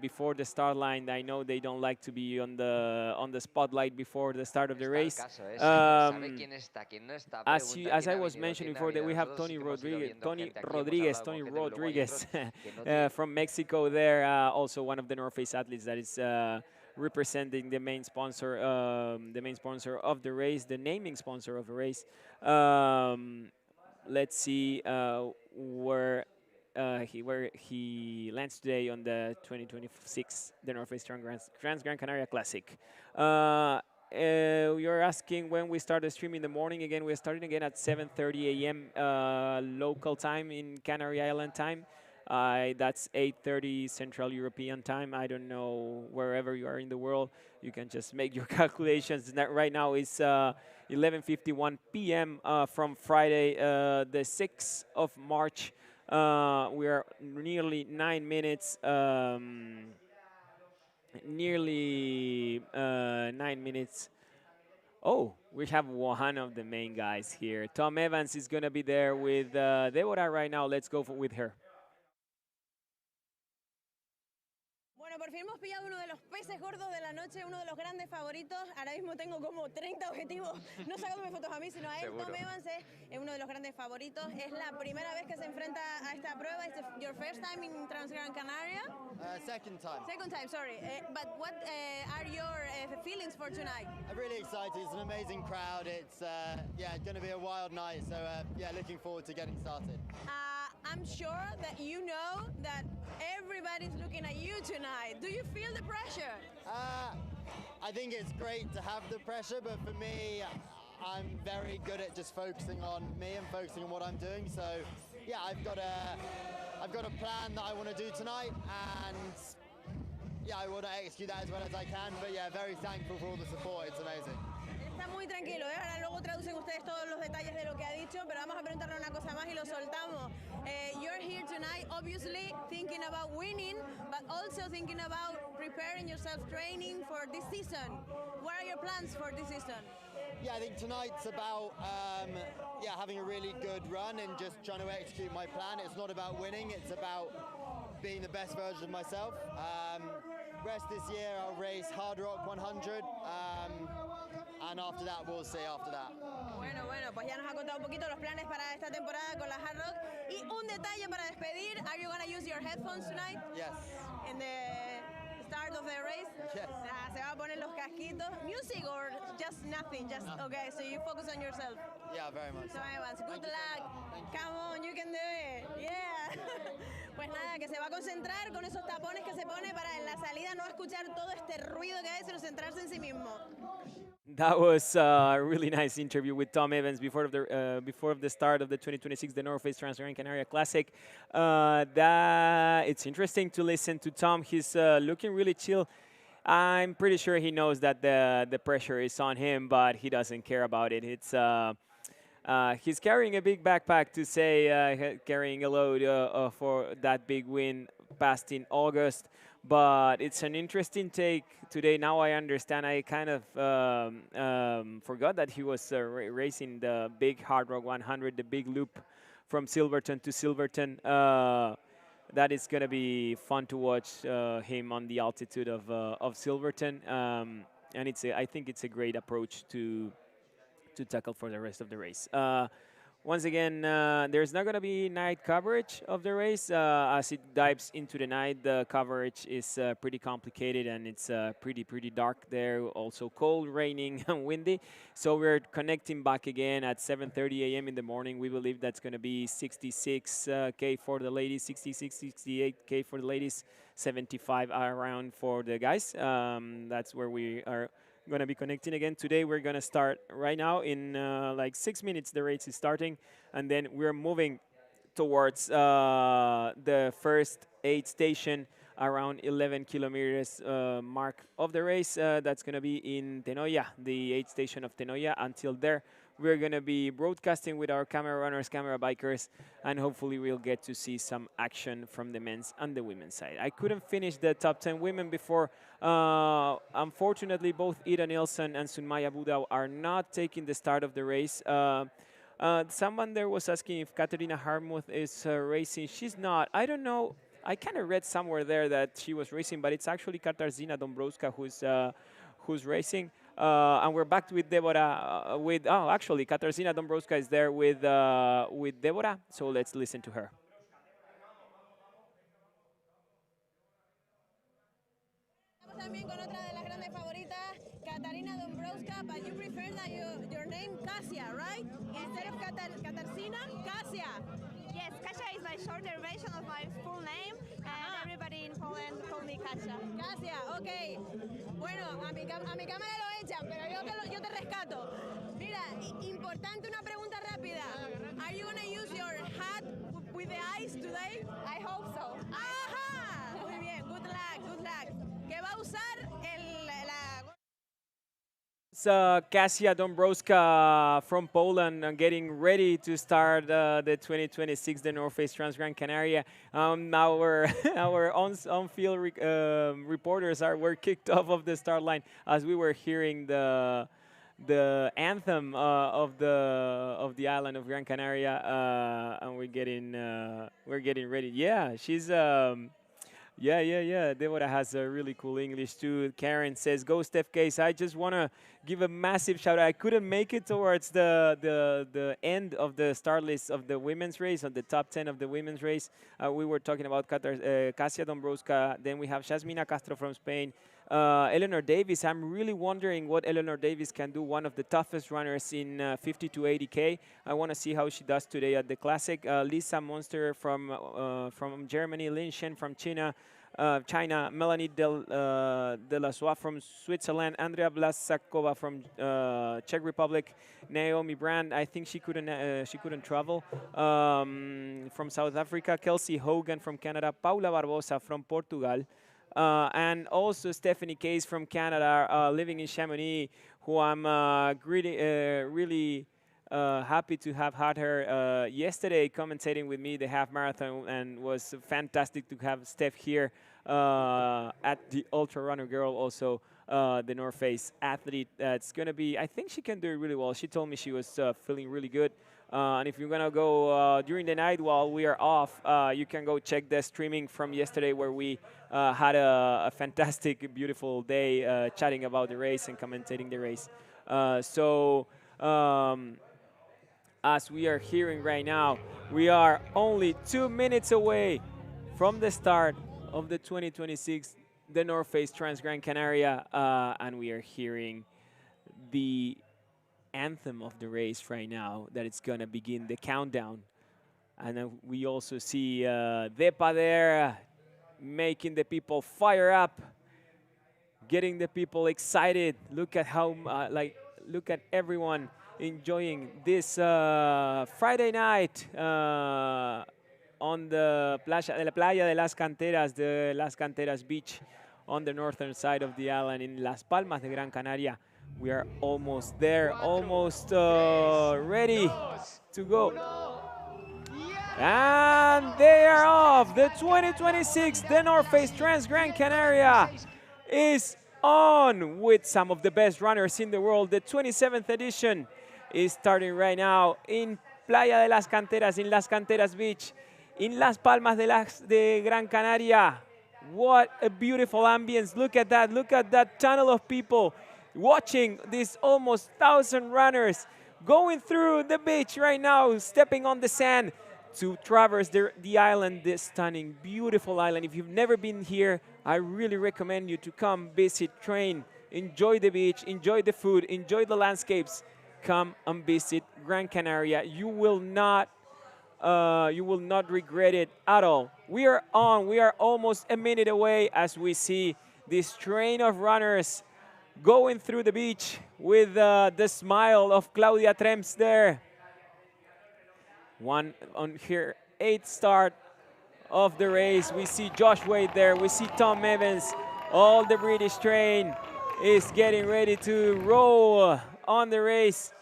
Speaker 3: Before the start line. I know they don't like to be on the spotlight before the start of the race. As I was mentioning before, that we have Tony Rodriguez from Mexico there, also one of the North Face athletes that is representing the main sponsor of the race, the naming sponsor of the race. Let's see where he lands today on the 2026 the North Face Transgrancanaria Classic. You're asking when we start the stream in the morning. Again, we're starting again at 7:30 a.m. Local time in Canary Island time. That's 8:30 Central European time. I don't know, wherever you are in the world, you can just make your calculations. Right now it's 11:51 p.m. From Friday, the 6th of March. We are nearly 9 minutes. Nearly 9 minutes. Oh, we have one of the main guys here. Tom Evans is going to be there with Deborah right now. Let's go with her.
Speaker 4: Bueno, por fin hemos pillado uno de los peces gordos de la noche, uno de los grandes favoritos. Ahora mismo tengo como 30 objetivos, no sacándome fotos a mí, sino a él. Tom Evans es uno de los grandes favoritos. Es la primera vez que se enfrenta a esta prueba. It's your first time in Transgrancanaria?
Speaker 11: Second time.
Speaker 4: Second time, sorry. But what are your feelings for tonight?
Speaker 11: I'm really excited. It's an amazing crowd. It's going to be a wild night. So looking forward to getting started.
Speaker 4: I'm sure that you know that everybody's looking at you tonight. Do you feel the pressure?
Speaker 11: I think it's great to have the pressure, but for me, I'm very good at just focusing on me and focusing on what I'm doing. So, yeah, I've got a plan that I want to do tonight, and yeah, I want to execute that as well as I can. But yeah, very thankful for all the support. It's amazing.
Speaker 4: Está muy tranquilo, ¿eh? Ahora luego traducen ustedes todos los detalles de lo que ha dicho, pero vamos a preguntarle una cosa más y lo soltamos. You're here tonight, obviously thinking about winning, but also thinking about preparing yourself, training for this season. What are your plans for this season?
Speaker 11: Yeah, I think tonight's about having a really good run and just trying to execute my plan. It's not about winning, it's about being the best version of myself. Rest this year I'll race Hard Rock 100. And after that, we'll see after that.
Speaker 4: Bueno, pues ya nos ha contado un poquito los planes para esta temporada con la Hard Rock. Y un detalle para despedir, are you going to use your headphones tonight?
Speaker 11: Yes.
Speaker 4: In the start of the race?
Speaker 11: Yes.
Speaker 4: Se va a poner los casquitos. Music or just nothing? Just no. Okay, so you focus on yourself.
Speaker 11: Yeah, very much.
Speaker 4: So Evans, good luck. Come on, you can do it. Yeah. Pues nada, que se va a concentrar con esos tapones que se pone para en la salida no escuchar todo este ruido que hay, sino centrarse en sí mismo.
Speaker 3: That was a really nice interview with Tom Evans before the start of the 2026 the North Face Transgrancanaria Classic. It's interesting to listen to Tom. He's looking really chill. I'm pretty sure he knows that the pressure is on him, but he doesn't care about it. It's he's carrying a big backpack to say carrying a load for that big win past in August. But it's an interesting take today. Now I understand. I kind of forgot that he was racing the big Hard Rock 100, the big loop from Silverton to Silverton. That is going to be fun to watch him on the altitude of Silverton. And I think it's a great approach to to tackle for the rest of the race. Once again, there's not going to be night coverage of the race. As it dives into the night, the coverage is pretty complicated, and it's pretty dark there. Also cold, raining, and windy. So we're connecting back again at 7:30 a.m. in the morning. We believe that's going to be 66K for the ladies, 66, 68K for the ladies, 75 around for the guys. That's where we are going to be connecting again. Today we're going to start right now. In like 6 minutes the race is starting, and then we're moving towards the first aid station around 11 kilometers mark of the race. That's going to be in Tenoya, the aid station of Tenoya. Until there, we're going to be broadcasting with our camera runners, camera bikers, and hopefully we'll get to see some action from the men's and the women's side. I couldn't finish the top 10 women before. Unfortunately, both Ida Nilsson and Sunmaya Buddha are not taking the start of the race. Someone there was asking if Katerina Harmuth is racing. She's not. I don't know. I kind of read somewhere there that she was racing, but it's actually Katarzyna Dąbrowska who's racing. And we're back with Deborah. Actually, Katarzyna Dąbrowska is there with Deborah. So let's listen to her.
Speaker 4: También con otra de las grandes favoritas, Katarina Dąbrowska, but you prefer that your name Kasia, right? Instead of Katarzyna, Kasia.
Speaker 12: Yes, Kasia is my shorter version of my full name, and everybody in Poland call me Kasia.
Speaker 4: Kasia, okay. Bueno, a mi cámara lo echan, pero yo te rescato. Mira, importante una pregunta rápida. Are you gonna use your hat with the eyes today?
Speaker 12: I hope so.
Speaker 4: Ajá. Muy bien, good luck, good luck. Que va a usar
Speaker 3: It's Kasia Dąbrowska from Poland getting ready to start the 2026 the North Face Transgrancanaria. Our on-field reporters were kicked off of the start line as we were hearing the anthem of the island of Gran Canaria, and we're getting ready. Yeah, she's. Yeah. Deborah has a really cool English too. Karen says, "Go Steph Case." I just want to give a massive shout out. I couldn't make it towards the end of the start list of the women's race, on the top 10 of the women's race. We were talking about Kasia Dąbrowska. Then we have Yasmina Castro from Spain. Eleanor Davis. I'm really wondering what Eleanor Davis can do. One of the toughest runners in 50 to 80K. I want to see how she does today at the Classic. Lisa Monster from Germany. Lin Shen from China. Melanie de la Soie from Switzerland. Andrea Blasakova from Czech Republic. Naomi Brand. I think she couldn't travel. From South Africa. Kelsey Hogan from Canada. Paula Barbosa from Portugal. And also Stephanie Case from Canada, living in Chamonix, who I'm really happy to have had her yesterday commentating with me the half marathon, and was fantastic to have Steph here at the Ultra Runner Girl, also the North Face athlete. It's going to be, I think she can do it really well. She told me she was feeling really good. And if you're going to go during the night while we are off, you can go check the streaming from yesterday, where we had a fantastic, beautiful day chatting about the race and commentating the race. As we are hearing right now, we are only 2 minutes away from the start of the 2026 the North Face Transgrancanaria, and we are hearing the anthem of the race right now, that it's going to begin the countdown. And then we also see Depa there making the people fire up, getting the people excited. Look at how, look at everyone enjoying this Friday night on the playa de las Canteras, the Las Canteras beach on the northern side of the island in Las Palmas de Gran Canaria. We are almost there, almost ready to go. And they are off. The 2026 the North Face Transgrancanaria is on with some of the best runners in the world. The 27th edition is starting right now in Playa de las Canteras, in Las Canteras Beach, in Las Palmas de Gran Canaria. What a beautiful ambience. Look at that tunnel of people watching these almost 1,000 runners going through the beach right now, stepping on the sand to traverse the island, this stunning, beautiful island. If you've never been here, I really recommend you to come visit, train, enjoy the beach, enjoy the food, enjoy the landscapes. Come and visit Gran Canaria. You will not regret it at all. We are almost a minute away as we see this train of runners going through the beach with the smile of Claudia Trems there. One on her 8th start of the race. We see Josh Wade there. We see Tom Evans. All the British train is getting ready to roll on the race.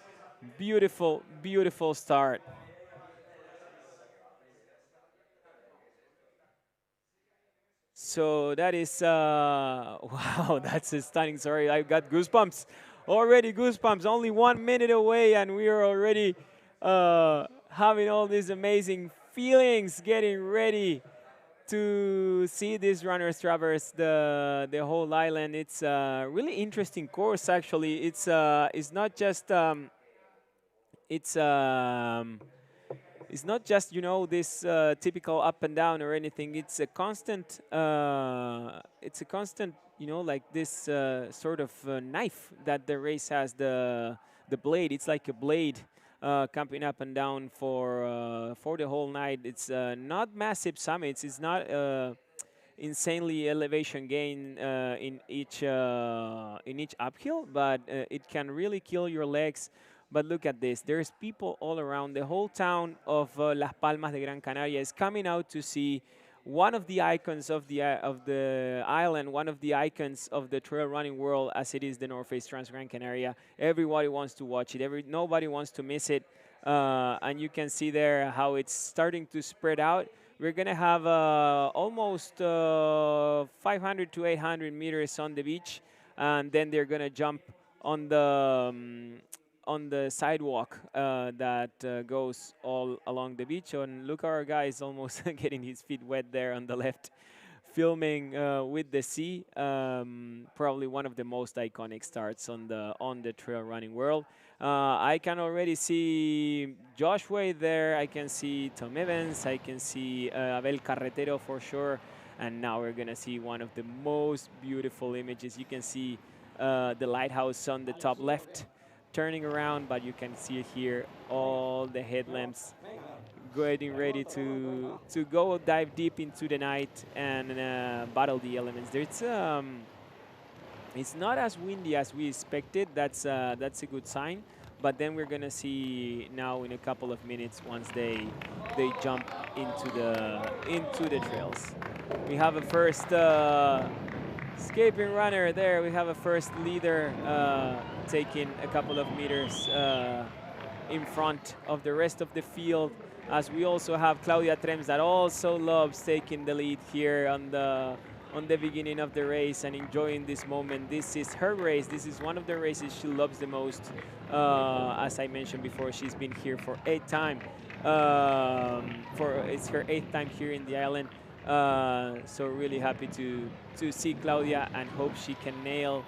Speaker 3: Beautiful, beautiful start. So that is, wow, that's a stunning story. I've got goosebumps, already goosebumps. Only 1 minute away and we are already having all these amazing feelings, getting ready to see these runners traverse the whole island. It's a really interesting course, actually. It's not just it's not just, you know, this typical up and down or anything. It's a constant, you know, like this sort of knife that the race has, the blade. It's like a blade camping up and down for the whole night. It's not massive summits. It's not insanely elevation gain in each uphill, but it can really kill your legs. But look at this. There's people all around. The whole town of Las Palmas de Gran Canaria is coming out to see one of the icons of the island, one of the icons of the trail running world, as it is the North Face Transgrancanaria. Everybody wants to watch it. Nobody wants to miss it. And you can see there how it's starting to spread out. We're going to have almost 500 to 800 meters on the beach. And then they're going to jump on the sidewalk that goes all along the beach. And look, our guy is almost getting his feet wet there on the left, filming with the sea. Probably one of the most iconic starts on the trail running world. I can already see Josh Wade there. I can see Tom Evans. I can see Abel Carretero for sure. And now we're going to see one of the most beautiful images. You can see the lighthouse on the top left turning around, but you can see here all the headlamps getting ready to go dive deep into the night and battle the elements. It's not as windy as we expected. That's a good sign. But then we're gonna see now in a couple of minutes once they jump into the trails. We have a first escaping runner there. We have a first leader taking a couple of meters in front of the rest of the field, as we also have Claudia Trems that also loves taking the lead here on the beginning of the race and enjoying this moment. This is her race. This is one of the races she loves the most. As I mentioned before, she's been here for 8th time. It's her 8th time here in the island. So really happy to see Claudia and hope she can nail.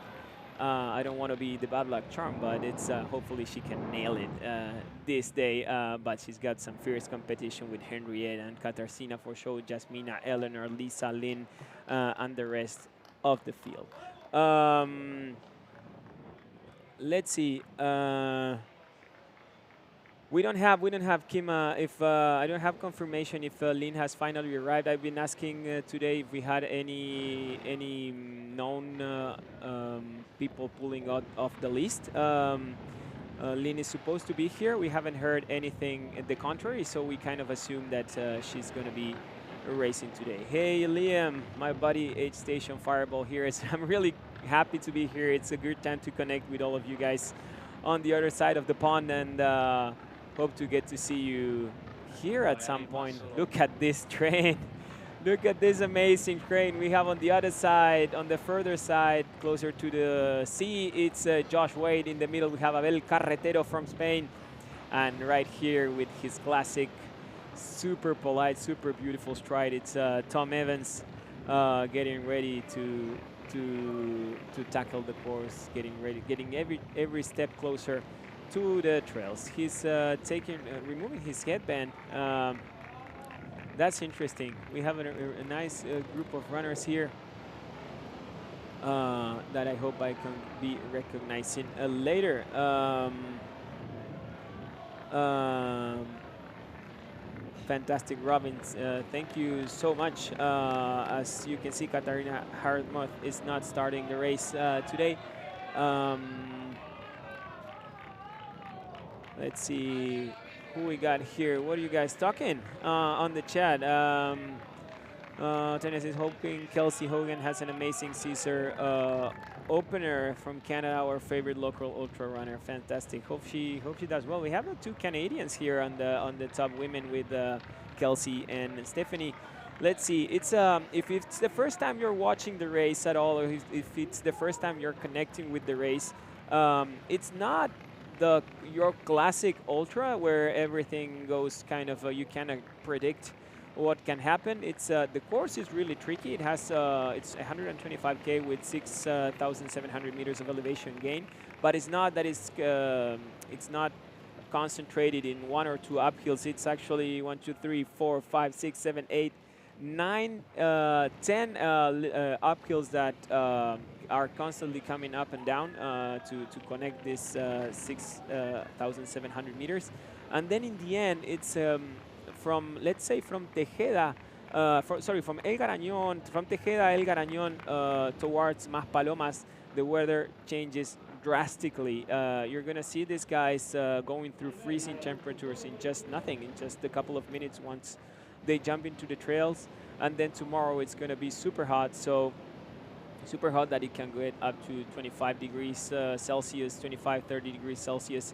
Speaker 3: I don't want to be the bad luck charm, but it's hopefully she can nail it this day. But she's got some fierce competition with Henriette and Katarzyna for sure, Jasmina, Eleanor, Lisa, Lynn, and the rest of the field. Let's see. We don't have Kima. If I don't have confirmation if Lynn has finally arrived. I've been asking today if we had any known people pulling out of the list. Lynn is supposed to be here. We haven't heard anything the contrary, so we kind of assume that she's going to be racing today. Hey Liam, my buddy H Station Fireball here. I'm really happy to be here. It's a good time to connect with all of you guys on the other side of the pond, and hope to get to see you here at some point. Look at this train. Look at this amazing train we have on the other side, on the further side, closer to the sea. It's Josh Wade. In the middle, we have Abel Carretero from Spain. And right here with his classic, super polite, super beautiful stride, it's Tom Evans getting ready to tackle the course, getting ready, getting every step closer to the trails. He's removing his headband. That's interesting. We have a nice group of runners here that I hope I can be recognizing later. Fantastic, Robbins. Thank you so much. As you can see, Katarina Hartmuth is not starting the race today. Let's see who we got here. What are you guys talking on the chat? Tennis is hoping Kelsey Hogan has an amazing Caesar opener from Canada, our favorite local ultra runner. Fantastic. Hope she does well. We have two Canadians here on the top women with Kelsey and Stephanie. Let's see. It's if it's the first time you're watching the race at all, or if it's the first time you're connecting with the race, it's not your classic ultra where everything goes kind of you cannot predict what can happen. It's the course is really tricky. It has it's 125K with 6,700 meters of elevation gain, but it's not that it's not concentrated in 1 or 2 uphills. It's actually 1, 2, 3, 4, 5, 6, 7, 8, 9, 10 uphills that are constantly coming up and down to connect this 6,700 meters, and then in the end it's from, let's say, from Tejeda, from El Garañón, from Tejeda, El Garañón towards Maspalomas, the weather changes drastically. You're going to see these guys going through freezing temperatures in just nothing, in just a couple of minutes once they jump into the trails. And then tomorrow it's going to be super hot, so super hot that it can get up to 25 degrees Celsius, 25, 30 degrees Celsius.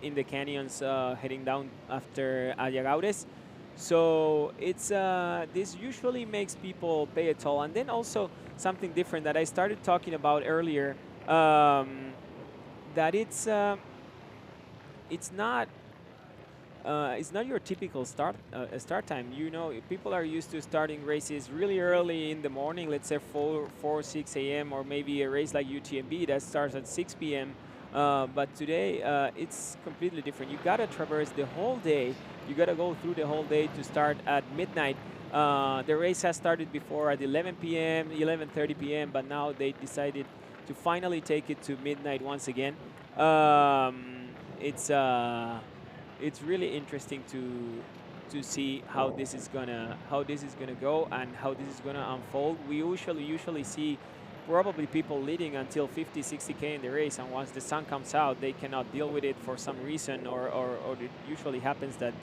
Speaker 3: In the canyons heading down after Ayagaures. So it's this usually makes people pay a toll. And then also something different that I started talking about earlier, that it's not your typical start time. You know, people are used to starting races really early in the morning, let's say 4, 6 a.m. or maybe a race like UTMB that starts at 6 p.m. But today, it's completely different. You gotta traverse the whole day. You gotta go through the whole day to start at midnight. The race has started before at 11 p.m., 11:30 p.m., but now they decided to finally take it to midnight once again. It's really interesting to see how this is gonna go and how this is gonna unfold. We usually see probably people leading until 50, 60K in the race, and once the sun comes out, they cannot deal with it for some reason, or it usually happens that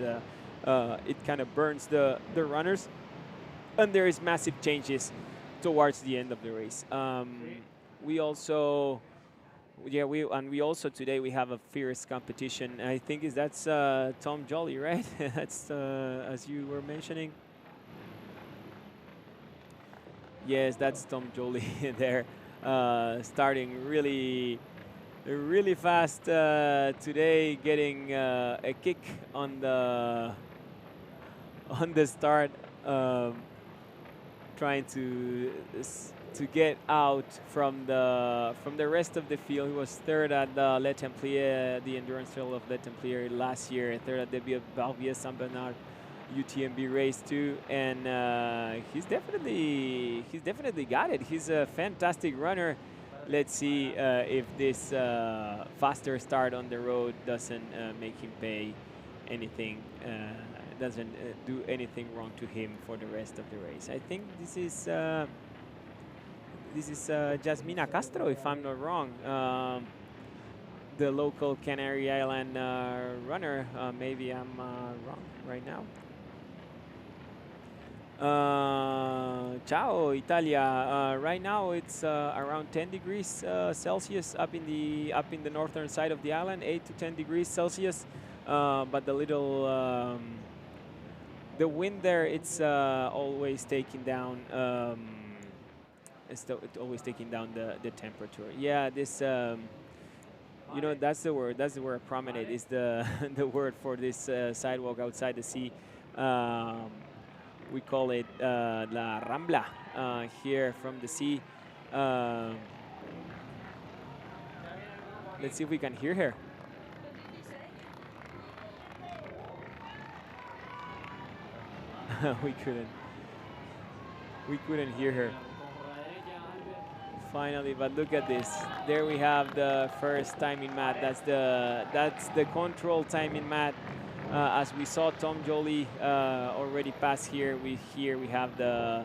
Speaker 3: it kind of burns the runners, and there is massive changes towards the end of the race. We also today we have a fierce competition. I think that's Tom Jolly, right? That's as you were mentioning. Yes, that's Tom Jolie there, starting really fast today, getting a kick on the start, trying to get out from the rest of the field. He was third at the Le Templier, the endurance trail of Le Templier last year, third at the Balvier Saint Bernard UTMB race too, and he's definitely got it. He's a fantastic runner. Let's see if this faster start on the road doesn't make him pay anything, doesn't do anything wrong to him for the rest of the race. I think this is Jasmina Castro, if I'm not wrong, the local Canary Island runner. Maybe I'm wrong right now. Ciao, Italia. Right now it's around 10 degrees Celsius up in the northern side of the island, 8 to 10 degrees Celsius. But the little the wind there, it's always taking down. It's always taking down the temperature. Yeah, this. You know, that's the word. That's the word. Promenade is the the word for this sidewalk outside the sea. We call it La Rambla here from the sea. Let's see if we can hear her. we couldn't. We couldn't hear her. Finally, but look at this. There we have the first timing mat. That's the control timing mat. As we saw Tom Jolie already pass here. We have the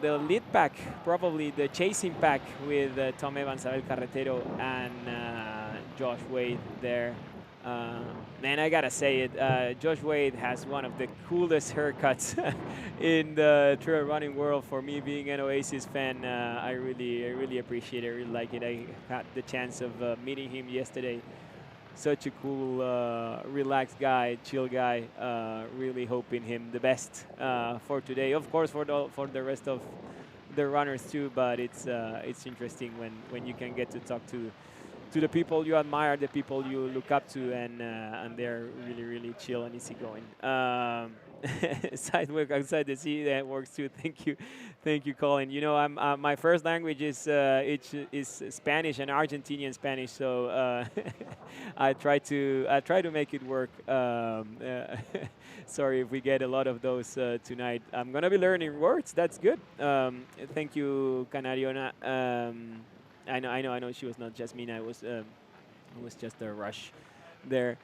Speaker 3: lead pack, probably the chasing pack with Tom Evans, Abel Carretero, and Josh Wade there. Man, I gotta say it, Josh Wade has one of the coolest haircuts in the trail running world. For me, being an Oasis fan, I really appreciate it. I really like it. I had the chance of meeting him yesterday. Such a cool, relaxed guy, chill guy. Really hoping him the best for today. Of course, for the rest of the runners too. But it's interesting when you can get to talk to the people you admire, the people you look up to, and they're really chill and easygoing. Side work outside the sea, that works too. Thank you, Colin. You know, my first language is Spanish and Argentinian Spanish, so I try to make it work. Sorry if we get a lot of those tonight. I'm gonna be learning words. That's good. Thank you, Canariona. I know. She was not just Mina. It was just a rush there.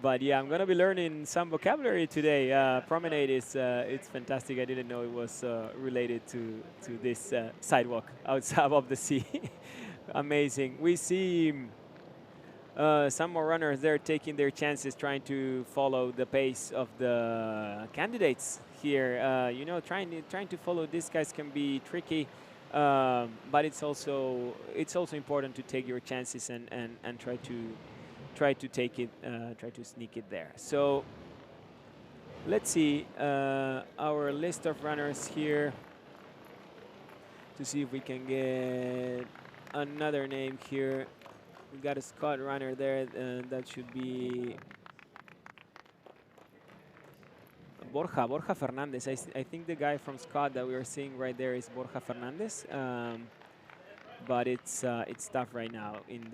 Speaker 3: But yeah, I'm gonna be learning some vocabulary today. Promenade is it's fantastic. I didn't know it was related to this sidewalk outside of the sea. Amazing. We see some more runners there taking their chances, trying to follow the pace of the candidates here. You know, trying to follow these guys can be tricky. But it's also important to take your chances and try to take it, try to sneak it there. So let's see our list of runners here to see if we can get another name here. We got a Scott runner there. That should be Borja Fernandez. I think the guy from Scott that we are seeing right there is Borja Fernandez. But it's tough right now in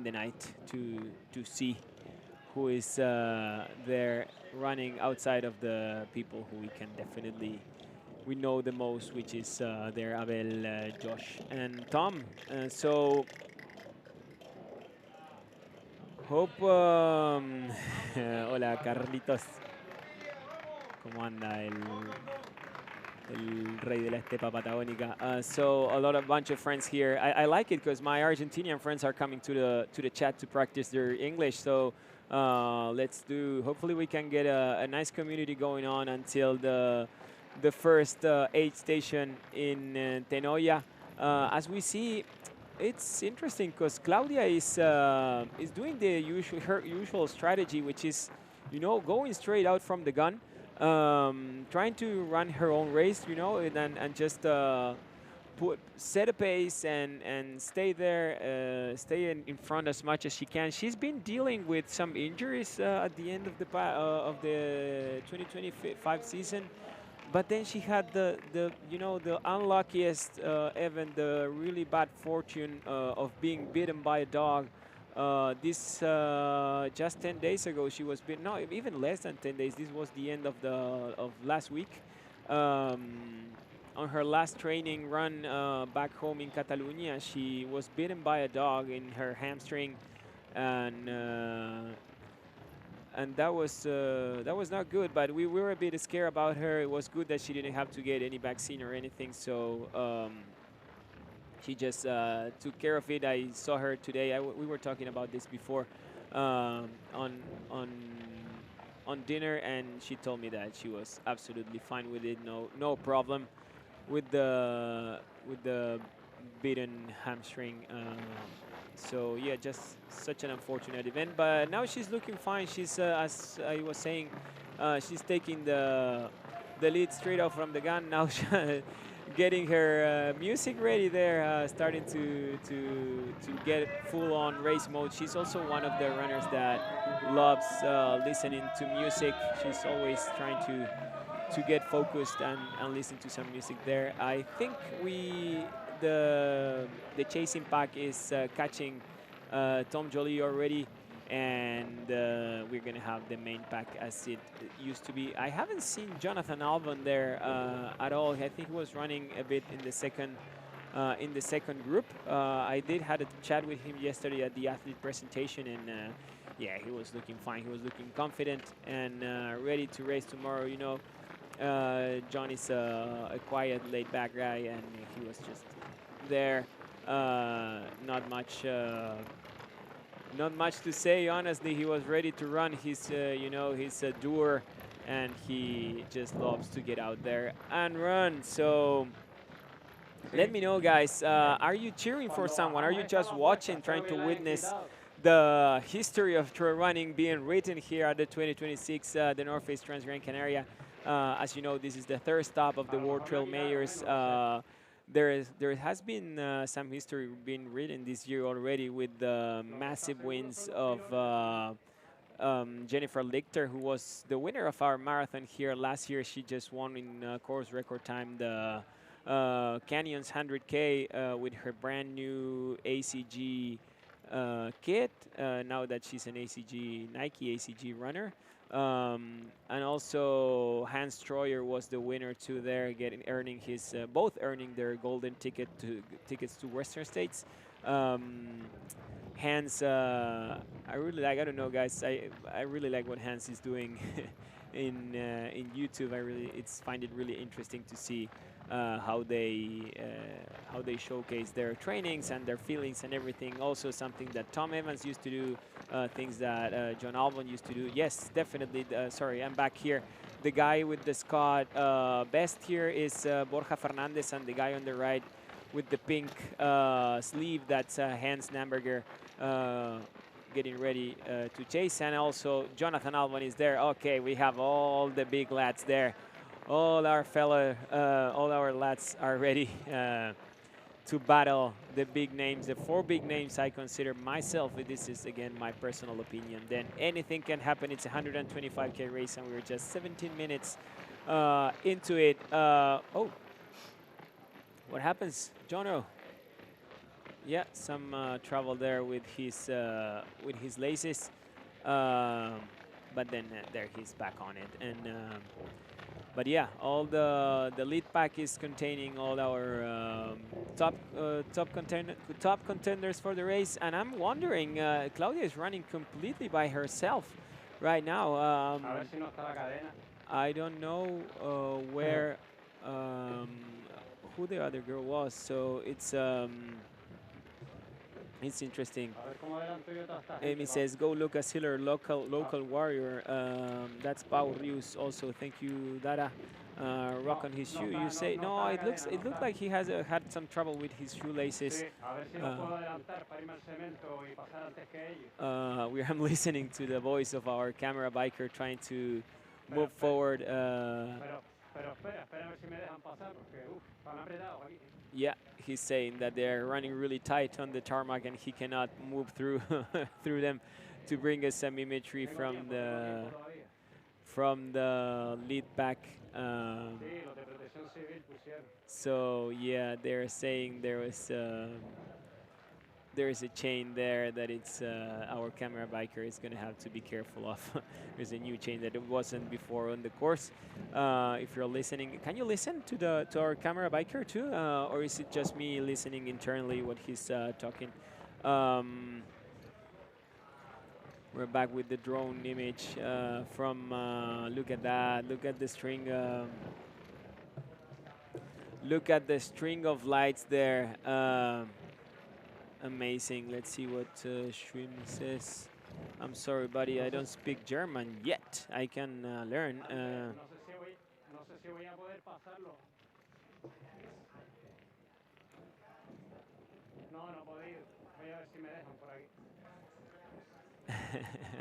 Speaker 3: the night to see who is there running outside of the people who we know the most, which is there Abel, Josh, and Tom. So hope. Hola, Carlitos. ¿Cómo anda el rey de la estepa patagónica? So a bunch of friends here. I like it because my Argentinian friends are coming to the chat to practice their English. So let's do. Hopefully we can get a nice community going on until the first aid station in Tenoya. As we see, it's interesting because Claudia is doing her usual strategy, which is, you know, going straight out from the gun. Trying to run her own race, you know, and just set a pace and stay there, stay in front as much as she can. She's been dealing with some injuries at the end of the 2025 season, but then she had the unluckiest event, the really bad fortune of being bitten by a dog. This just 10 days ago, she was bitten. No, even less than 10 days. This was the end of last week. On her last training run back home in Catalonia, she was bitten by a dog in her hamstring, and that was not good. But we were a bit scared about her. It was good that she didn't have to get any vaccine or anything. So. She just took care of it. I saw her today. We were talking about this before on dinner, and she told me that she was absolutely fine with it. No problem with the bitten hamstring. So yeah, just such an unfortunate event. But now she's looking fine. She's as I was saying, she's taking the lead straight out from the gun now. Getting her music ready there, starting to get full-on race mode. She's also one of the runners that loves listening to music. She's always trying to get focused and listen to some music there. I think the chasing pack is catching Tom Jolie already, and we're going to have the main pack as it used to be. I haven't seen Jonathan Albon there at all. I think he was running a bit in the second group. I did had a chat with him yesterday at the athlete presentation, and yeah, he was looking fine. He was looking confident and ready to race tomorrow. You know, John is a quiet, laid-back guy, and he was just there. Not much to say, honestly. He was ready to run his, you know, his doer, and he just loves to get out there and run. So let me know, guys. Are you cheering for someone? Are you just watching, trying to witness the history of trail running being written here at the 2026 the North Face Transgrancanaria? As you know, this is the third stop of the World Trail Mayors. There has been some history being written this year already with the massive wins of Jennifer Lichter, who was the winner of our marathon here last year. She just won in course record time the Canyons 100K with her brand new ACG kit, now that she's an Nike ACG runner. And also Hans Troyer was the winner too there, earning his both earning their golden tickets to Western States. Hans, I really like. I don't know, guys. I really like what Hans is doing in YouTube. Find it really interesting to see how they showcase their trainings and their feelings and everything. Also something that Tom Evans used to do, things that John Albon used to do. Yes, definitely. Sorry, I'm back here. The guy with the Scott best here is Borja Fernandez, and the guy on the right with the pink sleeve, that's Hans Namberger, getting ready to chase. And also Jonathan Albon is there. Okay, we have all the big lads there. All our lads are ready to battle the big names, the 4 big names I consider myself. This is, again, my personal opinion. Then anything can happen. It's a 125K race, and we're just 17 minutes into it. Oh, what happens, Jono? Yeah, some trouble there with his laces, but then there he's back on it. And but yeah, all the lead pack is containing all our top contenders for the race. And I'm wondering, Claudia is running completely by herself right now. I don't know where who the other girl was, so it's interesting. Amy says, "Go Lucas Hiller, local warrior." That's Pau Rius also. Thank you, Dara. Rock on his shoe. You say no? It looked like he has had some trouble with his shoelaces. I'm listening to the voice of our camera biker trying to move forward. Yeah, he's saying that they're running really tight on the tarmac and he cannot move through through them, to bring us some imagery from the lead pack. So yeah, they're saying there is a chain there that it's our camera biker is going to have to be careful of. There's a new chain that it wasn't before on the course. If you're listening, can you listen to our camera biker too, or is it just me listening internally what he's talking? We're back with the drone image from. Look at that! Look at the string. Look at the string of lights there. Amazing. Let's see what Shrim says. I'm sorry, buddy. I don't speak German yet. I can learn.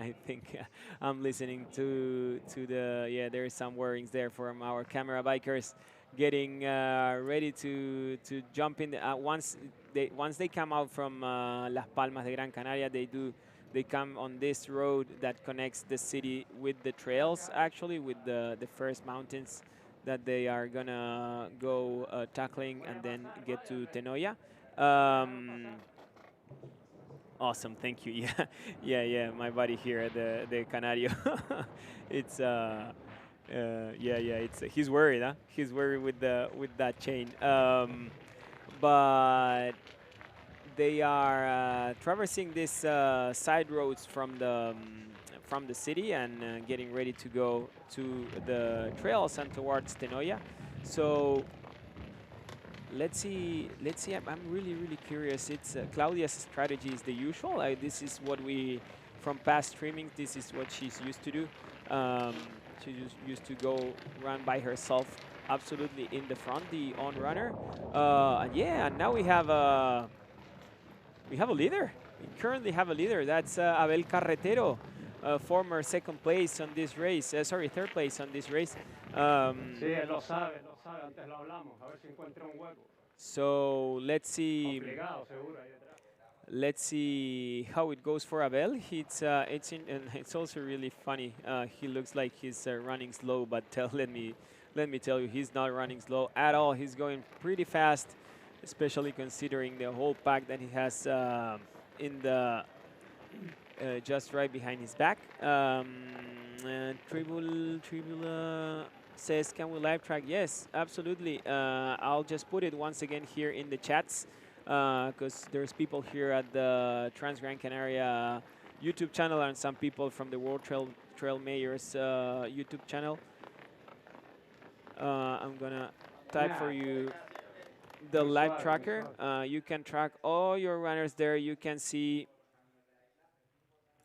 Speaker 3: I think I'm listening to the, yeah, there's some worrings there from our camera bikers getting ready to jump in. Once they come out from Las Palmas de Gran Canaria, they come on this road that connects the city with the trails, actually, with the first mountains that they are gonna go tackling and then get to Tenoya. Awesome, thank you. Yeah, yeah. My buddy here at the Canario. It's yeah. It's he's worried, huh? He's worried with that chain. But they are traversing these side roads from the city and getting ready to go to the trails and towards Tenoya. So let's see. I'm really curious. It's Claudia's strategy is the usual. This is what we from past streamings. This is what she's used to do. She used to go run by herself, absolutely in the front, the on runner. And yeah, and now we have a leader. We currently have a leader. That's Abel Carretero, former second place on this race. Sorry, third place on this race.
Speaker 1: Sí, él lo sabe, antes lo hablamos, a ver si encuentra un hueco.
Speaker 3: So let's see.
Speaker 1: Complicado, seguro, ahí detrás.
Speaker 3: Let's see how it goes for Abel. And it's also really funny. He looks like he's running slow, but let me tell you, he's not running slow at all. He's going pretty fast, especially considering the whole pack that he has in the just right behind his back. Tribula says, can we live track? Yes, absolutely. I'll just put it once again here in the chats because there's people here at the Transgrancanaria YouTube channel and some people from the World Trail Mayors YouTube channel. I'm gonna type for you the live tracker. You can track all your runners there. You can see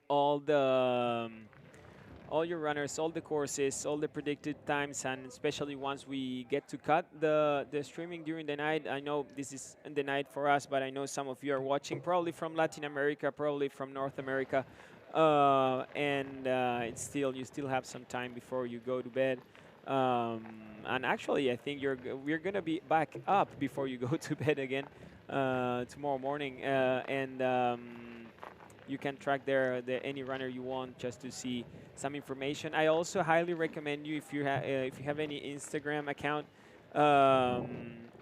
Speaker 3: all the all your runners, all the courses, all the predicted times, and especially once we get to cut the streaming during the night. I know this is in the night for us, but I know some of you are watching probably from Latin America, probably from North America, and you still have some time before you go to bed. And actually, I think we're gonna be back up before you go to bed again tomorrow morning, and you can track there any runner you want just to see some information. I also highly recommend you if you have any Instagram account.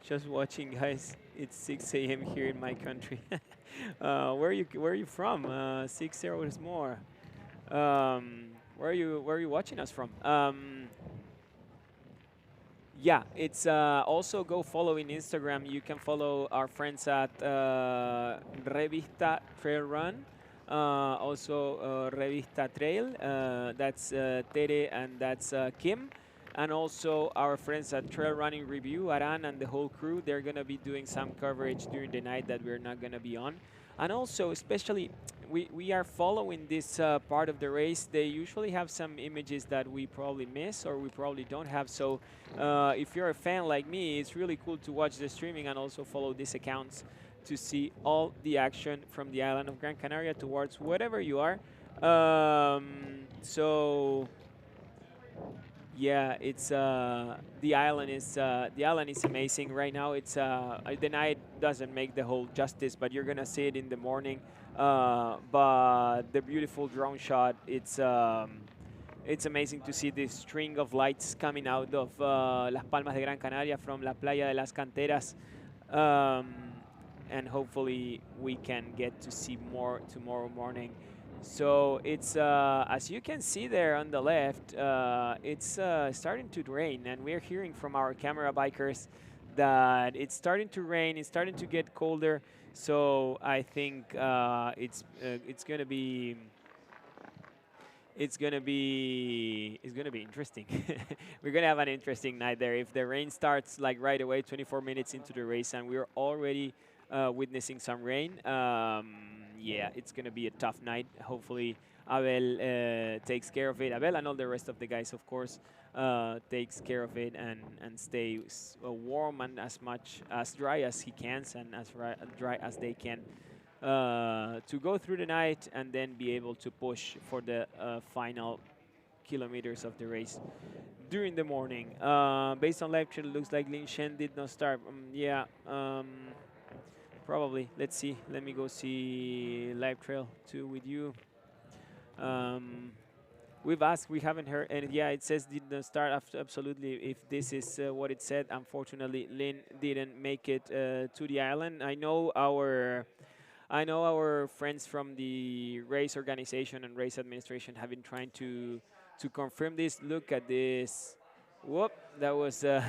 Speaker 3: Just watching, guys. It's 6 a.m. here in my country. Where are you from? 6 hours more. Where are you watching us from? Yeah, it's also go follow in Instagram. You can follow our friends at Revista Trail Run. Also Revista Trail, that's Tere and that's Kim, and also our friends at Trail Running Review, Aran and the whole crew. They're gonna be doing some coverage during the night that we're not gonna be on. And also, especially, we are following this part of the race. They usually have some images that we probably miss or we probably don't have. So if you're a fan like me, it's really cool to watch the streaming and also follow these accounts to see all the action from the island of Gran Canaria towards wherever you are. So yeah, it's the island is amazing right now. It's the night doesn't make the whole justice, but you're gonna see it in the morning. But the beautiful drone shot, it's amazing to see this string of lights coming out of Las Palmas de Gran Canaria from La Playa de las Canteras. And hopefully we can get to see more tomorrow morning. So it's as you can see there on the left, it's starting to rain, and we're hearing from our camera bikers that it's starting to rain, it's starting to get colder. So I think it's gonna be interesting. We're gonna have an interesting night there. If the rain starts like right away, 24 minutes into the race, and we're already witnessing some rain, yeah, it's gonna be a tough night. Hopefully Abel takes care of it. Abel and all the rest of the guys, of course, takes care of it and stays warm and as dry as he can and as dry as they can to go through the night and then be able to push for the final kilometers of the race during the morning. Based on live chat, it looks like Lin Shen did not start. Yeah. Probably. Let's see. Let me go see live trail too with you. We've asked, we haven't heard, and yeah, it says did not start. Absolutely. If this is what it said, unfortunately, Lynn didn't make it to the island. I know I know our friends from the race organization and race administration have been trying to confirm this. Look at this. Whoop, that was the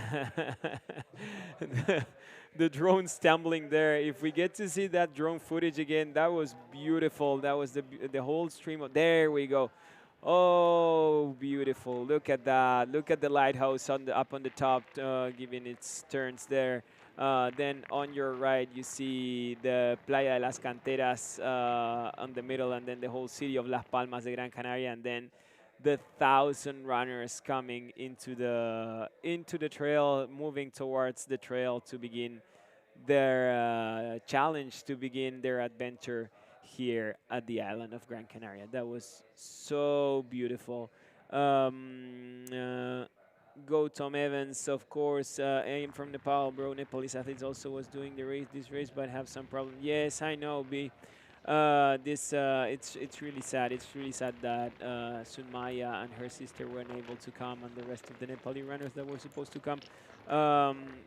Speaker 3: drone stumbling there. If we get to see that drone footage again, that was beautiful. That was the whole stream of, there we go. Oh, beautiful. Look at that. Look at the lighthouse on the up on the top, giving its turns there. Then on your right, you see the Playa de las Canteras on the middle, and then the whole city of Las Palmas de Gran Canaria, and then the 1,000 runners coming into the trail, moving towards the trail to begin their challenge, to begin their adventure here at the island of Gran Canaria. That was so beautiful. Go Tom Evans, of course. Aim from Nepal, bro. Nepalese athletes also was doing this race, but have some problem. Yes, I know, B. It's really sad. It's really sad that Sunmaya and her sister weren't able to come, and the rest of the Nepali runners that were supposed to come.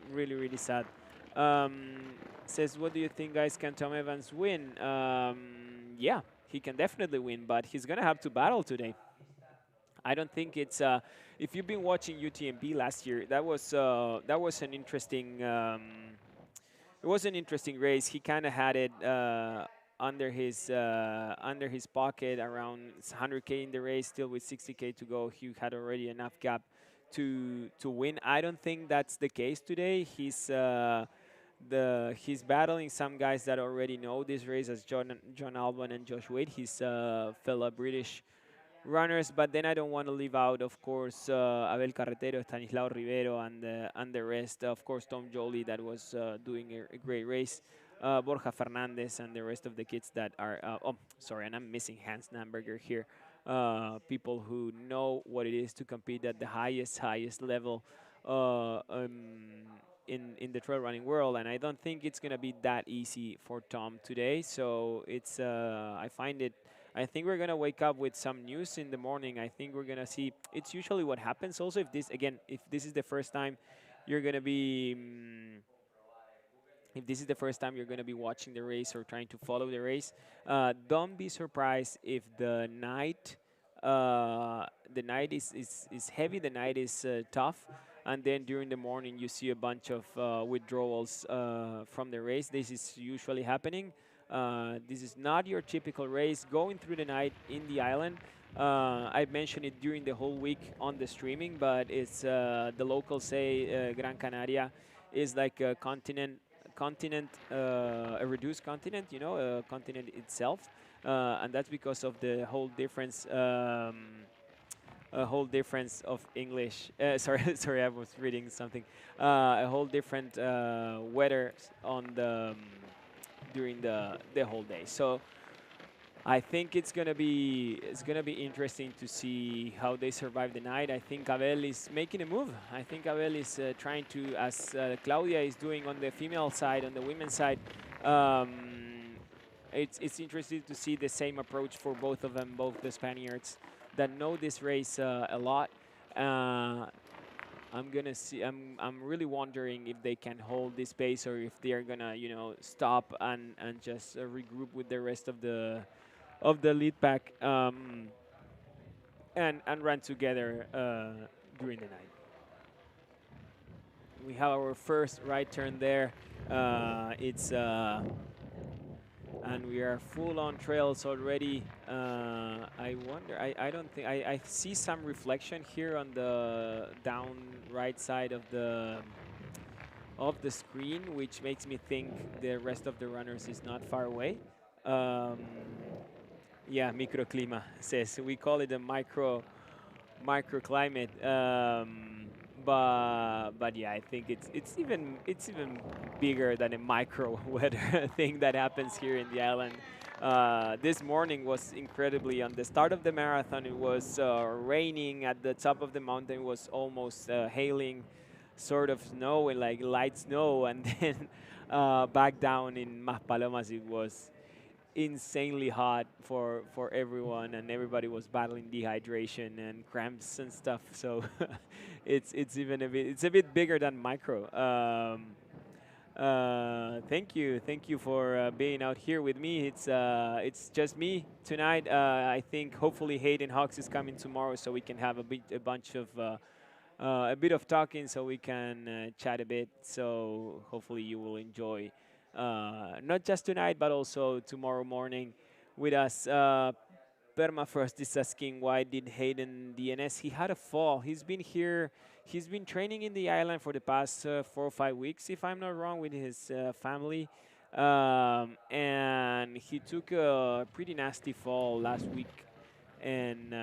Speaker 3: Really, really sad. Says, what do you think, guys? Can Tom Evans win? Yeah, he can definitely win, but he's gonna have to battle today. I don't think it's. If you've been watching UTMB last year, that was an interesting. It was an interesting race. He kind of had it under his pocket, around 100K in the race, still with 60K to go. He had already enough gap to win. I don't think that's the case today. He's battling some guys that already know this race, as John Albon and Josh Wade, his fellow British runners. But then I don't want to leave out, of course, Abel Carretero, Stanislao Rivero, and the rest. Of course, Tom Jolie, that was doing a great race. Borja Fernandez and the rest of the kids that are. Oh, sorry, and I'm missing Hans Namberger here. People who know what it is to compete at the highest level in the trail running world, and I don't think it's gonna be that easy for Tom today. So it's I think we're gonna wake up with some news in the morning. I think we're gonna see. It's usually what happens. Also, if this is the first time you're gonna be. If this is the first time you're going to be watching the race or trying to follow the race, don't be surprised if the night is heavy, the night is tough, and then during the morning you see a bunch of withdrawals from the race. This is usually happening. This is not your typical race going through the night in the island. I mentioned it during the whole week on the streaming, but it's the locals say Gran Canaria is like a continent, a reduced continent, a continent itself, and that's because of the whole difference. A whole difference of English. Sorry, I was reading something. A whole different weather on the during the whole day. So I think it's gonna be interesting to see how they survive the night. I think Abel is making a move. I think Abel is trying to, as Claudia is doing on the female side, on the women's side. It's interesting to see the same approach for both of them, both the Spaniards that know this race a lot. I'm really wondering if they can hold this pace, or if they are gonna stop and just regroup with the rest of the lead pack and run together during the night. We have our first right turn there. And we are full on trails already. I wonder, I don't think, I see some reflection here on the down right side of the screen, which makes me think the rest of the runners is not far away. Yeah, microclima says. We call it a microclimate. But yeah, I think it's even bigger than a micro weather thing that happens here in the island. This morning was incredibly. On the start of the marathon, it was raining. At the top of the mountain, it was almost hailing, sort of snow, and like light snow. And then back down in Maspalomas, it was insanely hot for everyone, and everybody was battling dehydration and cramps and stuff. So it's a bit bigger than micro. Thank you for being out here with me. It's just me tonight. I think hopefully Hayden Hawks is coming tomorrow, so we can have a bit of talking, so we can chat a bit. So hopefully you will enjoy not just tonight, but also tomorrow morning with us. Permafrost is asking why did Hayden DNS? He had a fall. He's been here. He's been training in the island for the past 4 or 5 weeks, if I'm not wrong, with his family. And he took a pretty nasty fall last week. And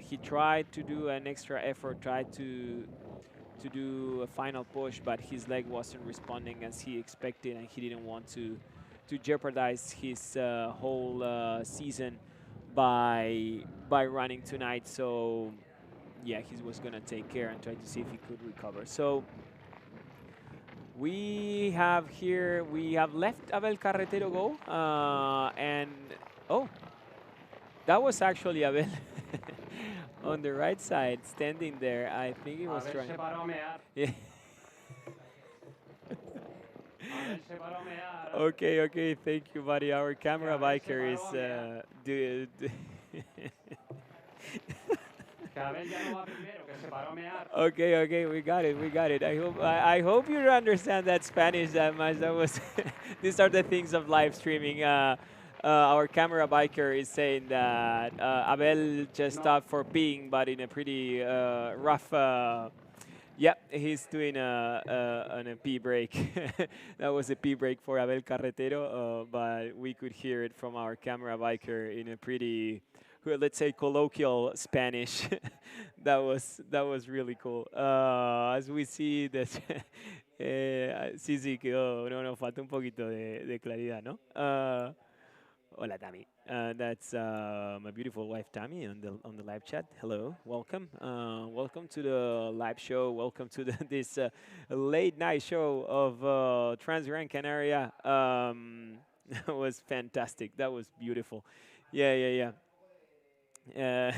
Speaker 3: he tried to do an extra effort, tried to do a final push, but his leg wasn't responding as he expected, and he didn't want to jeopardize his whole season by running tonight. So yeah, he was gonna take care and try to see if he could recover. So we have left Abel Carretero go, and oh, that was actually Abel on the right side standing there. I think he was trying. Yeah. Okay, thank you, buddy. Our camera biker is Okay, we got it. I hope you understand that Spanish that much. That was these are the things of live streaming. Our camera biker is saying that Abel just stopped for peeing, but in a pretty rough. Yeah, he's doing a pee break. That was a pee break for Abel Carretero, but we could hear it from our camera biker in a pretty, let's say, colloquial Spanish. That was really cool. As we see that, sí, quedó, no, falta un poquito de claridad, ¿no? Hola, Tammy. That's my beautiful wife, Tammy, on the live chat. Hello, welcome. Welcome to the live show. Welcome to this late night show of Transgrancanaria. That was fantastic. That was beautiful. Yeah. Yeah,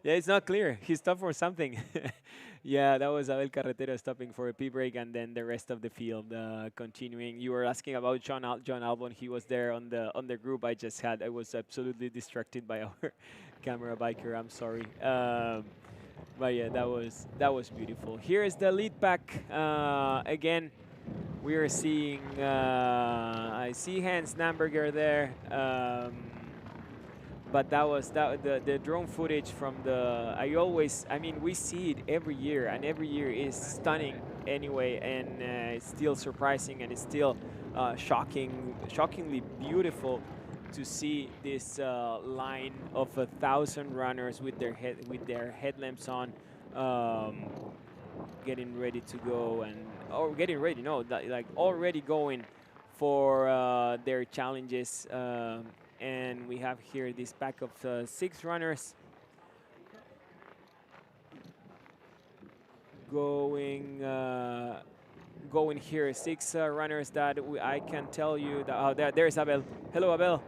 Speaker 3: it's not clear. He stopped for something. Yeah, that was Abel Carretero stopping for a pee break, and then the rest of the field continuing. You were asking about John Albon. He was there on the group I just had. I was absolutely distracted by our camera biker. I'm sorry. But yeah, that was beautiful. Here is the lead pack again. We are seeing. I see Hans Namberger there. But the drone footage from we see it every year, and every year is stunning anyway, and it's still surprising, and it's still shockingly beautiful to see this line of 1,000 runners with their headlamps on, getting ready to go, already going for their challenges. And we have here this pack of 6 runners going here. 6 runners that I can tell you that there's Abel. Hello, Abel.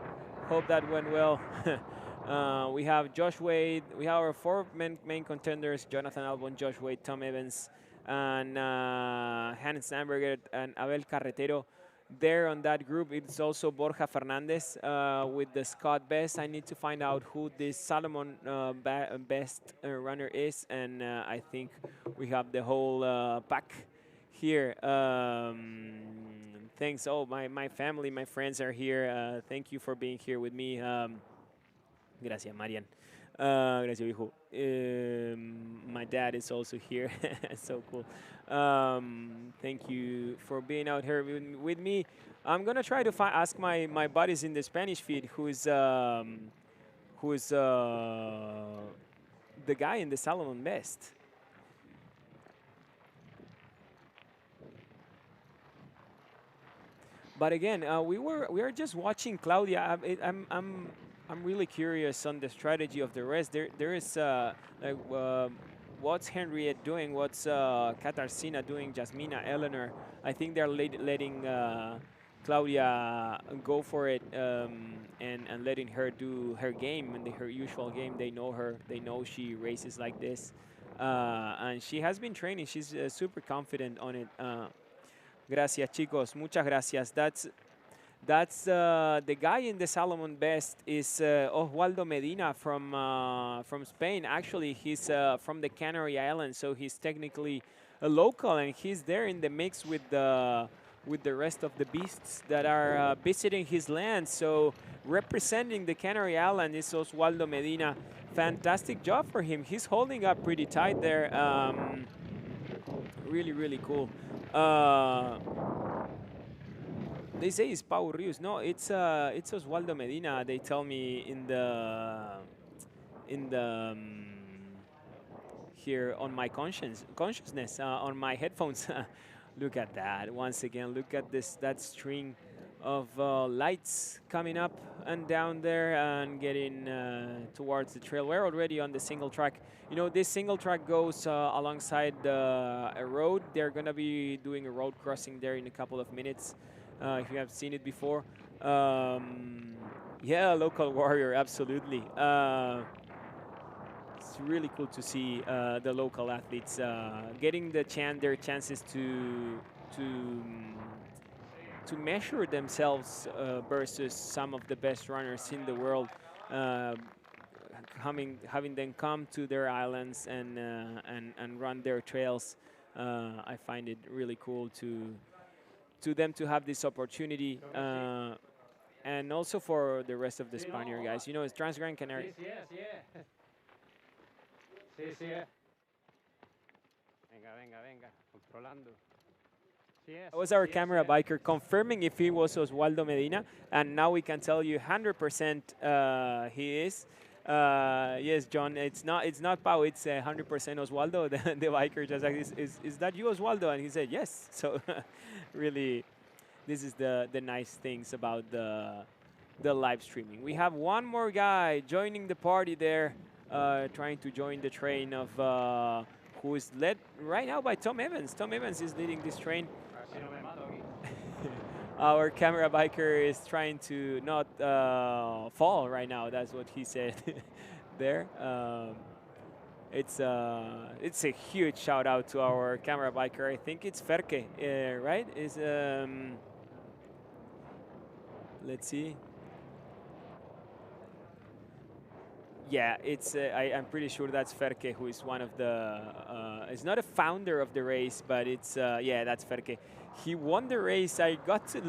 Speaker 3: Hope that went well. We have Josh Wade. We have our 4 main contenders: Jonathan Albon, Josh Wade, Tom Evans, and Hans Amberger and Abel Carretero. There on that group, it's also Borja Fernandez with the Scott Best. I need to find out who this Salomon Best runner is, and I think we have the whole pack here. Thanks. Oh, my family, my friends are here. Thank you for being here with me. Gracias, Marian. Gracias, viejo. My dad is also here. So cool. Thank you for being out here with me. I'm gonna try to ask my buddies in the Spanish feed who's the guy in the Salomon Best. But again, we are just watching Claudia. I'm really curious on the strategy of the rest. There is what's Henriette doing? What's Katarzyna doing? Jasmina, Eleanor. I think they're letting Claudia go for it and letting her do her game and her usual game. They know her. They know she races like this, and she has been training. She's super confident on it. Gracias, chicos. Muchas gracias. That's the guy in the Salomon Best is Oswaldo Medina from Spain. Actually, he's from the Canary Islands, so he's technically a local, and he's there in the mix with the rest of the beasts that are visiting his land. So representing the Canary Island is Oswaldo Medina. Fantastic job for him. He's holding up pretty tight there. Really, really cool. They say it's Pau Rius. No, it's Oswaldo Medina. They tell me in the here on my consciousness on my headphones. Look at that. Once again, look at that string of lights coming up and down there and getting towards the trail. We're already on the single track. You know, this single track goes alongside a road. They're gonna be doing a road crossing there in a couple of minutes. If you have seen it before. Yeah, local warrior, absolutely. It's really cool to see the local athletes getting their chances to measure themselves versus some of the best runners in the world, having them come to their islands and run their trails. I find it really cool to them to have this opportunity, and also for the rest of the Spaniard guys. You know, it's Transgrancanaria.
Speaker 1: Sí. Venga, controlando.
Speaker 3: That was our camera biker confirming if he was Oswaldo Medina, and now we can tell you 100% he is. Yes, John, it's not Pau, it's 100% Oswaldo. The biker just like, is that you, Oswaldo? And he said yes. So really, this is the nice things about the live streaming. We have one more guy joining the party there, trying to join the train of who is led right now by Tom Evans. Tom Evans is leading this train. Our camera biker is trying to not fall right now. That's what he said there. It's a huge shout out to our camera biker. I think it's Ferke, right? Let's see. Yeah, it's. I'm pretty sure that's Ferke, who is one of the. It's not a founder of the race, but it's. Yeah, that's Ferke. He won the race. I got to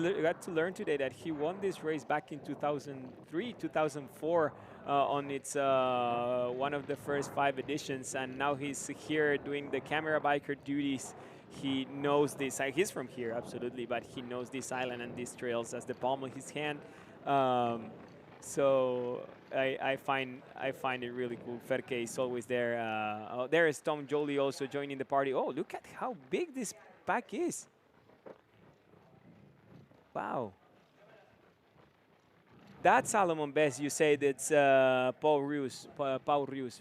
Speaker 3: learn today that he won this race back in 2003, 2004, on its one of the first 5 editions, and now he's here doing the camera biker duties. He knows this. He's from here, absolutely, but he knows this island and these trails as the palm of his hand. So I find it really cool. Ferke is always there. There is Tom Jolie also joining the party. Oh, look at how big this pack is. Wow. That Salomon Best, you say that's Paul Rius,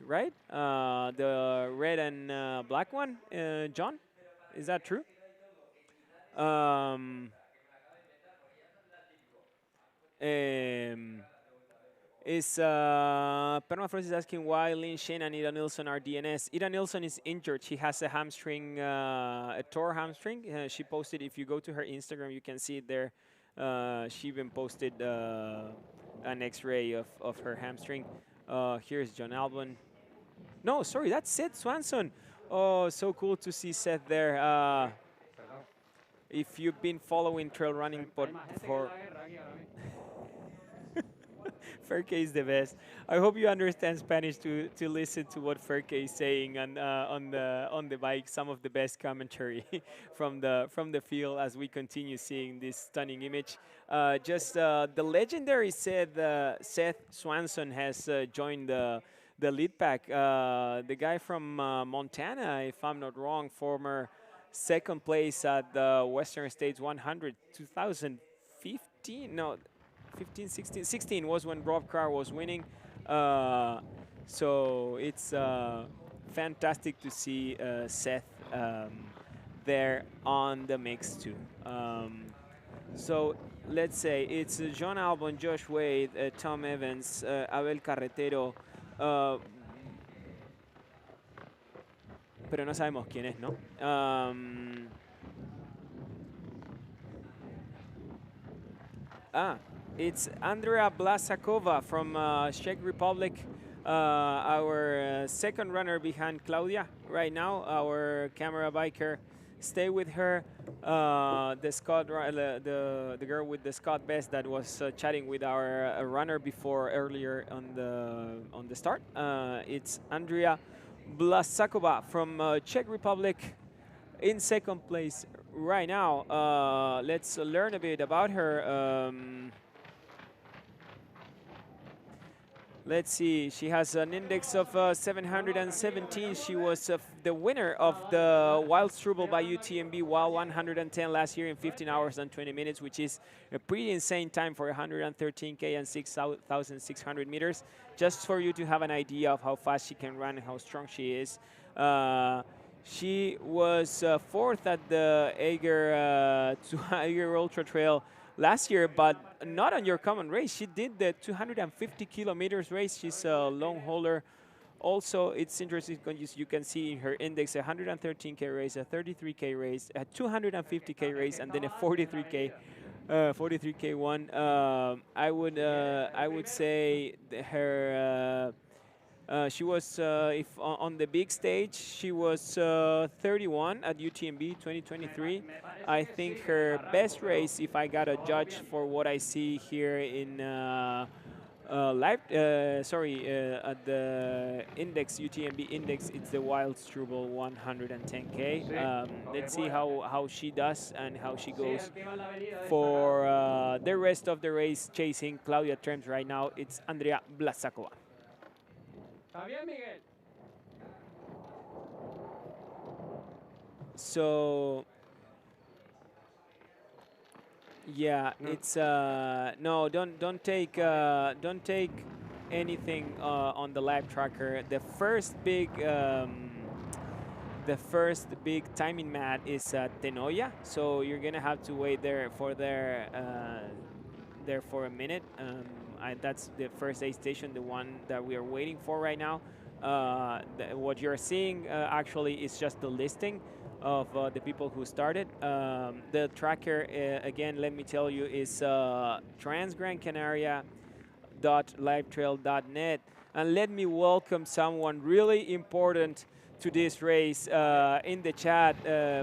Speaker 3: right? The red and black one, John? Is that true? Permafrost is asking why Lynn Shane and Ida Nilsson are DNS. Ida Nilsson is injured. She has a hamstring, a torn hamstring. She posted, if you go to her Instagram, you can see it there. She even posted an X-ray of her hamstring. Here's John Albon. No, sorry, that's Seth Swanson. Oh, so cool to see Seth there. If you've been following trail running for Ferke is the best. I hope you understand Spanish to listen to what Ferke is saying on the bike. Some of the best commentary from the field as we continue seeing this stunning image. The legendary Seth Swanson has joined the lead pack. The guy from Montana, if I'm not wrong, former second place at the Western States 100 2015. No. 15, 16 was when Rob Carr was winning. So it's fantastic to see Seth there on the mix too. So let's say it's John Albon, Josh Wade, Tom Evans, Abel Carretero, pero no sabemos quién es, ¿no? It's Andrea Blasakova from Czech Republic, our second runner behind Claudia right now, our camera biker. Stay with her. The girl with the Scott vest that was chatting with our runner before earlier on the start. It's Andrea Blasakova from Czech Republic in second place right now. Let's learn a bit about her. Let's see, she has an index of 717. She was the winner of the Wild Strubel by UTMB Wild 110 last year in 15 hours and 20 minutes, which is a pretty insane time for 113K and 6,600 meters. Just for you to have an idea of how fast she can run and how strong she is. She was fourth at the Eiger Ultra Trail last year, but not on your common race. She did the 250 kilometers race. She's a long hauler. Also, it's interesting because you can see in her index a 113K race, a 33K race, a 250K race, and then a 43K one. I would say her. She was, if on the big stage, she was 31 at UTMB 2023. I think her best race, if I got a judge for what I see here in at the index, UTMB index, it's the Wild Strubel 110K. Let's see how she does and how she goes for the rest of the race, chasing Claudia Trems right now. It's Andrea Blasakova. So yeah, it's no, don't take anything on the live tracker. The first big timing mat is at Tenoya, so you're gonna have to wait there for a minute. That's the first aid station, the one that we are waiting for right now. What you're seeing actually is just the listing of the people who started. The tracker, again, let me tell you, is transgrancanaria.livetrail.net. And let me welcome someone really important to this race in the chat.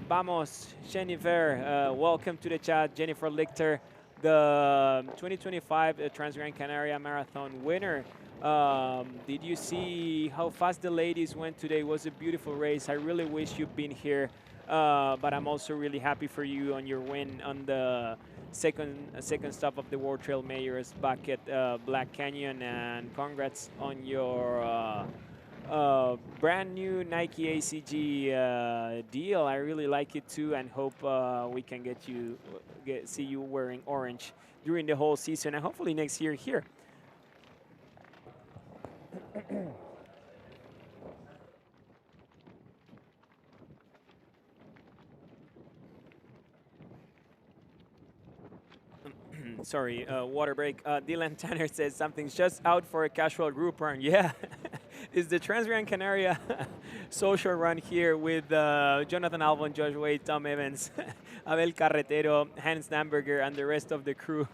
Speaker 3: Vamos, Jennifer. Welcome to the chat, Jennifer Lichter, the 2025 Transgrancanaria Marathon winner. Did you see how fast the ladies went today? It was a beautiful race. I really wish you'd been here, but I'm also really happy for you on your win on the second stop of the World Trail Majors back at Black Canyon, and congrats on your brand new Nike ACG deal. I really like it too, and hope we can see you wearing orange during the whole season, and hopefully next year here. Sorry, water break. Dylan Tanner says something's just out for a casual group run. Yeah, it's the Transgrancanaria social run here with Jonathan Albon, Josh Wade, Tom Evans, Abel Carretero, Hans Namberger, and the rest of the crew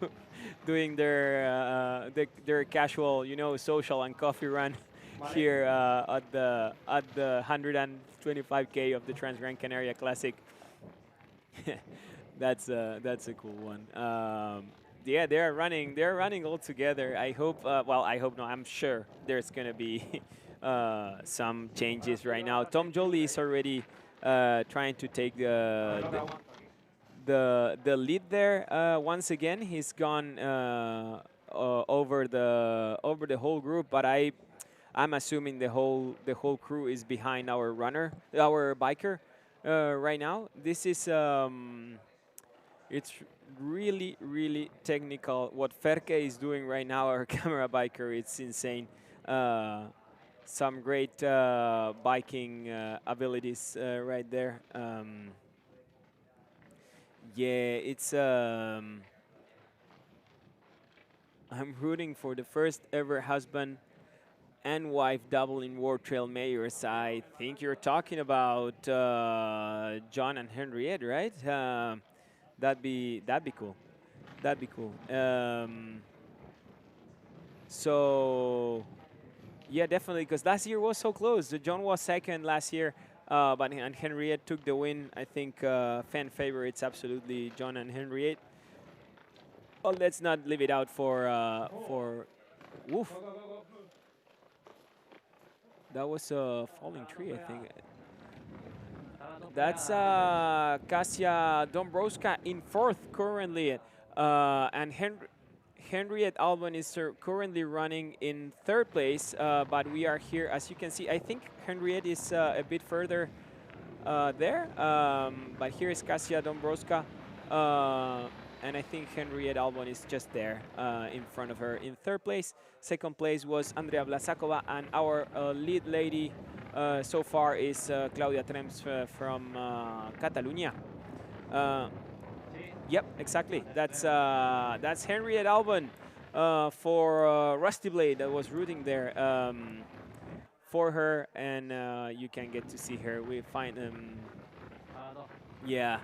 Speaker 3: doing their casual, social and coffee run here at the 125K of the Transgrancanaria Classic. That's a cool one. Yeah, they're running all together. I hope. I hope no. I'm sure there's gonna be some changes right now. Tom Jolie is already trying to take the lead there. Once again, he's gone over the whole group, but I'm assuming the whole crew is behind our biker right now. This is it's really, really technical. What Ferke is doing right now, our camera biker, it's insane. Some great biking abilities right there. Yeah, it's... I'm rooting for the first ever husband and wife double in World Trail Majors. I think you're talking about John and Henriette, right? That'd be cool. That'd be cool. So yeah, definitely, because last year was so close. John was second last year, and Henriette took the win. I think fan favorites, absolutely, John and Henriette. Well, let's not leave it out for woof. That was a falling tree, I think. That's Kasia Dombrowska in fourth currently, and Henriette Albon is currently running in third place, but we are here, as you can see. I think Henriette is a bit further there, but here is Kasia Dombrowska, and I think Henriette Albon is just there in front of her in third place. Second place was Andrea Blasakova, and our lead lady so far is Claudia Trems from Catalonia. Yep, exactly. That's Henriette Albon for Rusty Blade that was rooting there for her, and you can get to see her. We find yeah.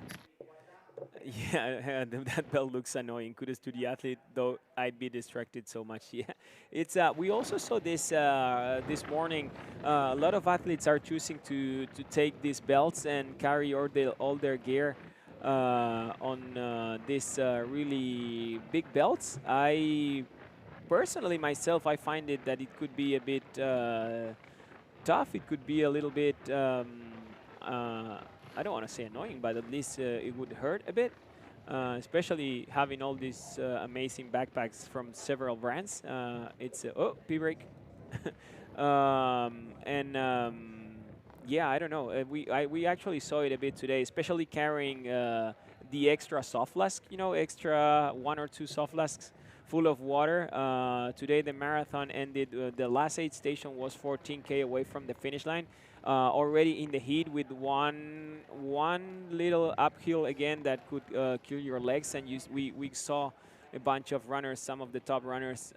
Speaker 3: Yeah, that bell looks annoying. Kudos to the athlete, though I'd be distracted so much. Yeah, it's we also saw this this morning. A lot of athletes are choosing to take these belts and carry all their gear on these really big belts. I personally myself, I find it that it could be a bit tough. It could be a little bit. I don't want to say annoying, but at least it would hurt a bit, especially having all these amazing backpacks from several brands. It's oh, P-brake. Yeah, I don't know. We actually saw it a bit today, especially carrying the extra soft flask, you know, extra 1 or 2 soft flasks full of water. Today the marathon ended, the last aid station was 14K away from the finish line. Already in the heat with one little uphill again that could kill your legs, and we saw a bunch of runners, some of the top runners,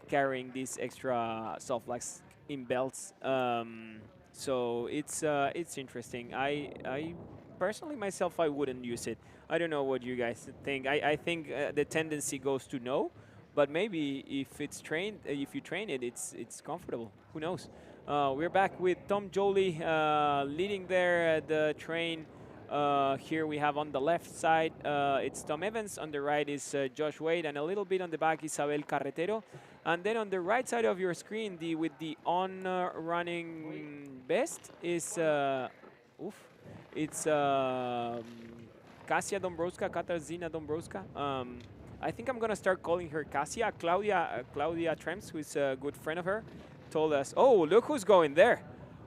Speaker 3: carrying these extra soft flasks in belts. So it's interesting. I personally myself, I wouldn't use it. I don't know what you guys think. I think the tendency goes to no, but maybe if it's trained, if you train it, it's comfortable. Who knows? We're back with Tom Jolie leading there the train. Here we have on the left side, it's Tom Evans. On the right is Josh Wade, and a little bit on the back, Isabel Carretero. And then on the right side of your screen, with the on running best is it's Kasia Dombrowska, Katarzyna Dombrowska. I think I'm gonna start calling her Kasia. Claudia Trems, who is a good friend of her, told us, oh, look who's going there.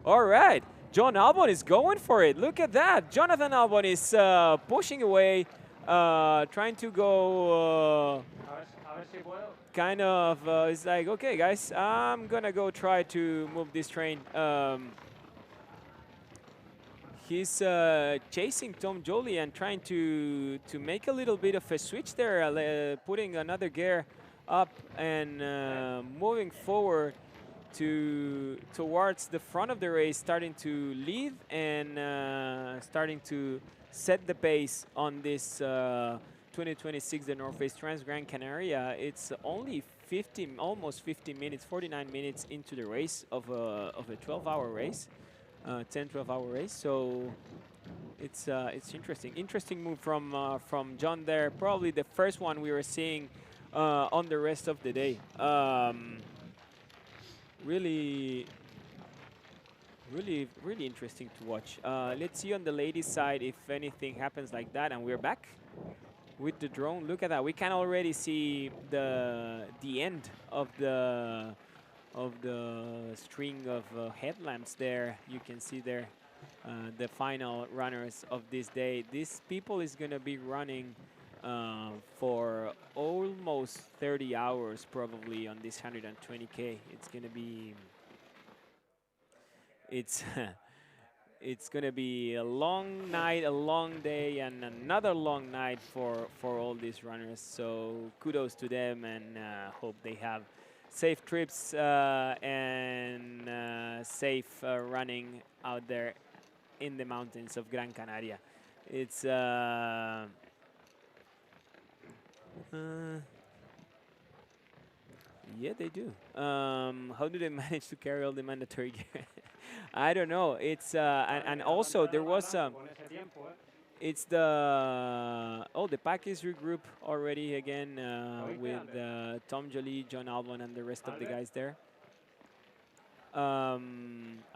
Speaker 3: All right, John Albon is going for it. Look at that. Jonathan Albon is pushing away, trying to go kind of, it's like, okay, guys, I'm going to go try to move this train. He's chasing Tom Jolie and trying to make a little bit of a switch there, putting another gear up and moving forward towards the front of the race, starting to lead and starting to set the pace on this 2026 the North Face Transgrancanaria. It's only almost 50 minutes, 49 minutes into the race of a 12-hour race, 10-12-hour race. So it's interesting move from John there. Probably the first one we were seeing on the rest of the day. Really interesting to watch. Let's see on the ladies' side if anything happens like that. And we're back with the drone. Look at that. We can already see the end of the string of headlamps there. You can see there the final runners of this day. This people is going to be running for almost 30 hours probably on this 120K. It's going to be it's going to be a long night, a long day, and another long night for all these runners. So kudos to them, and hope they have safe trips and safe running out there in the mountains of Gran Canaria. It's Yeah, they do. How do they manage to carry all the mandatory gear? I don't know. It's and also there was it's the pack is regrouped already again with Tom Jolie, John Albon, and the rest of the guys there. I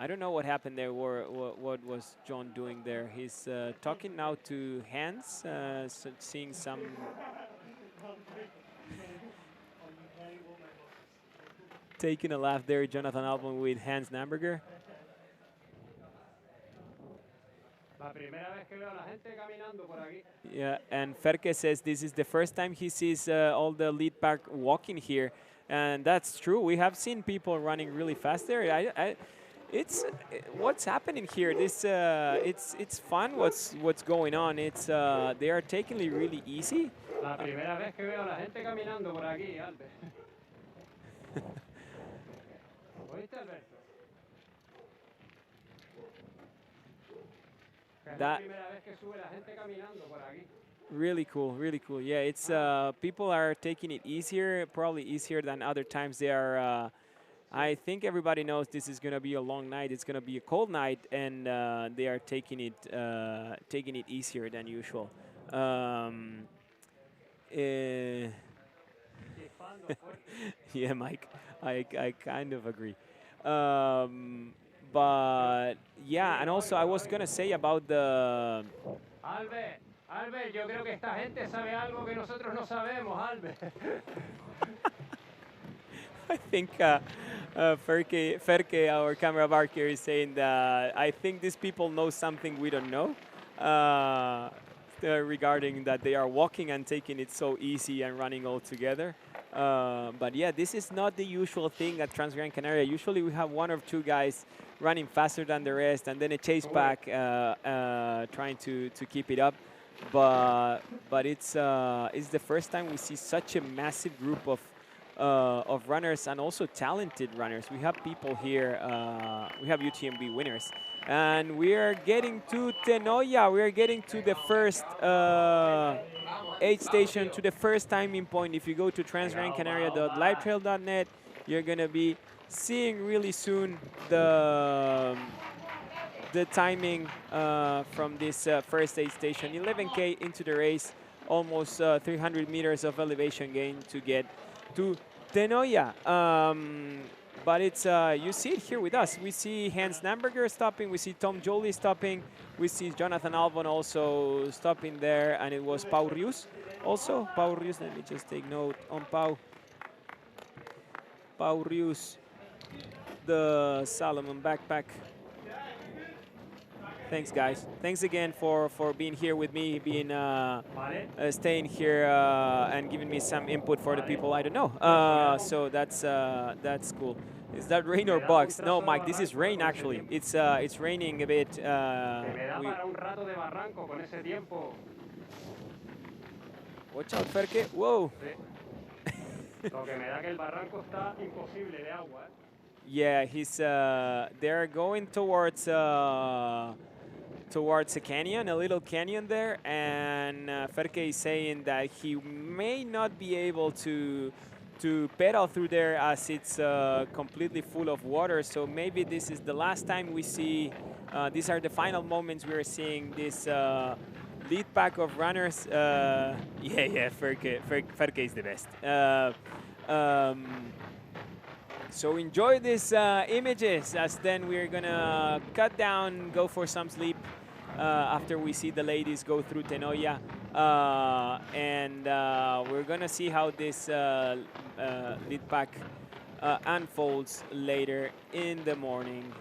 Speaker 3: don't know what happened there. What was John doing there? He's talking now to Hans, so seeing some. Taking a laugh there, Jonathan Albon with Hans Namberger. Yeah, and Ferke says this is the first time he sees all the lead pack walking here, and that's true. We have seen people running really fast there. It's what's happening here. This it's fun. What's going on? It's they are taking it really easy.
Speaker 1: La primera vez que veo a la gente caminando por aquí, Albert. ¿Oíste, Alberto?
Speaker 3: That really cool, really cool. Yeah, it's people are taking it easier, probably easier than other times. They are. I think everybody knows this is gonna be a long night. It's gonna be a cold night, and they are taking it easier than usual. Yeah, Mike, I kind of agree. But yeah, and also I was gonna say about the.
Speaker 1: Albert, yo creo que esta gente sabe algo que nosotros no sabemos, Albert.
Speaker 3: I think Ferke, our camera barker, is saying that I think these people know something we don't know regarding that they are walking and taking it so easy and running all together. But yeah, this is not the usual thing at Transgrancanaria. Usually we have one or two guys running faster than the rest, and then a chase pack trying to keep it up. But it's the first time we see such a massive group of runners, and also talented runners. We have people here. We have UTMB winners, and we are getting to Tenoya. We are getting to the first aid station, to the first timing point. If you go to transgrancanaria.livetrail.net, you're gonna be seeing really soon the timing from this first aid station. 11K into the race, almost 300 meters of elevation gain to get to Tenoya. But it's you see it here with us. We see Hans Namberger stopping. We see Tom Jolie stopping. We see Jonathan Albon also stopping there, and it was Pau Rius also. Pau Rius, let me just take note on Pau. Pau Rius, the Salomon backpack. Thanks, guys. Thanks again for being here with me, being staying here and giving me some input for the people I don't know. So that's cool. Is that rain or bugs? No, Mike, this is rain actually. It's raining a bit. Watch out, Ferke. Whoa. Yeah, he's they're going towards a canyon, a little canyon there, and Ferke is saying that he may not be able to pedal through there as it's completely full of water. So maybe this is the last time we see. These are the final moments we are seeing this lead pack of runners. Yeah, Ferke is the best. So enjoy these images, as then we're gonna cut down, go for some sleep after we see the ladies go through Tenoya, and we're gonna see how this lead pack unfolds later in the morning.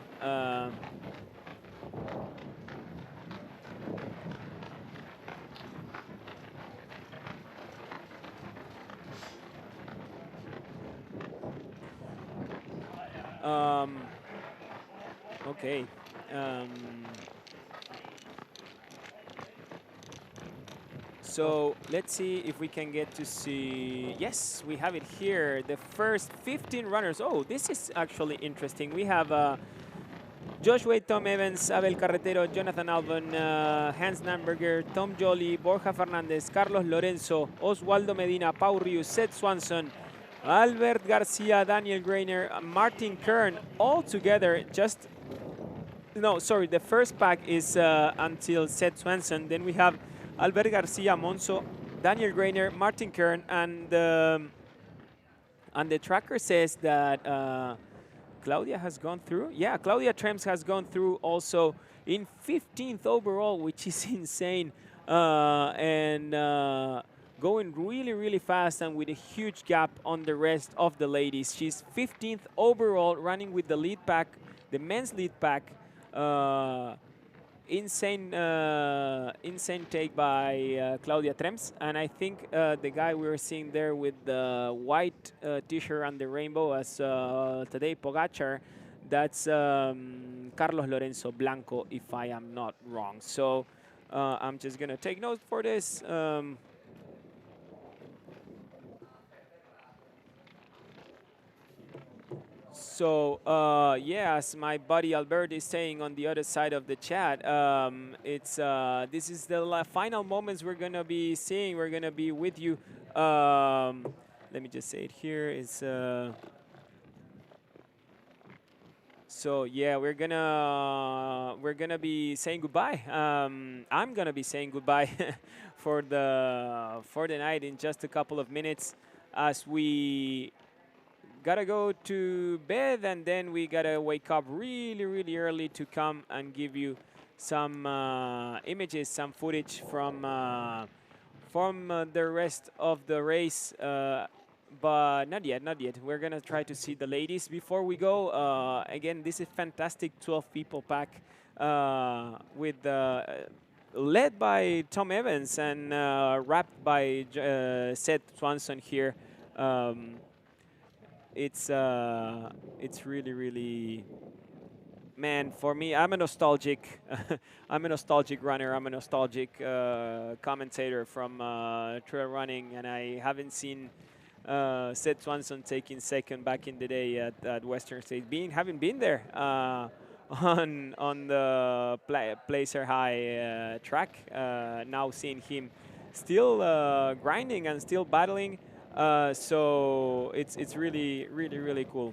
Speaker 3: Okay. So let's see if we can get to see. Yes, we have it here. The first 15 runners. Oh, this is actually interesting. We have Josh Wade, Tom Evans, Abel Carretero, Jonathan Albon, Hans Namberger, Tom Jolly, Borja Fernandez, Carlos Lorenzo, Oswaldo Medina, Pau Rius, Seth Swanson, Albert Garcia, Daniel Greiner, Martin Kern, all together. No, sorry, the first pack is until Seth Swanson. Then we have Albert Garcia, Monzo, Daniel Greiner, Martin Kern, and the tracker says that Claudia has gone through. Yeah, Claudia Trems has gone through also in 15th overall, which is insane. And going really, really fast and with a huge gap on the rest of the ladies. She's 15th overall, running with the lead pack, the men's lead pack. Insane take by Claudia Trems, and I think the guy we were seeing there with the white t-shirt and the rainbow as today Pogacar, that's Carlos Lorenzo Blanco, if I am not wrong. So I'm just gonna take note for this. So, yeah, as my buddy Albert is saying on the other side of the chat, this is the final moments we're going to be seeing. We're going to be with you. Let me just say it here. So, yeah, we're gonna be saying goodbye. I'm going to be saying goodbye for the night in just a couple of minutes, as we gotta go to bed, and then we gotta wake up really, really early to come and give you some images, some footage from the rest of the race. But not yet. We're gonna try to see the ladies before we go. Again, this is fantastic 12 people pack with led by Tom Evans and wrapped by Seth Swanson here. It's really, really, man, for me, I'm a nostalgic runner. I'm a nostalgic commentator from trail running, and I haven't seen Seth Swanson taking second back in the day at Western States. Having been there on the Placer High track, now seeing him still grinding and still battling. So it's really, really, really cool.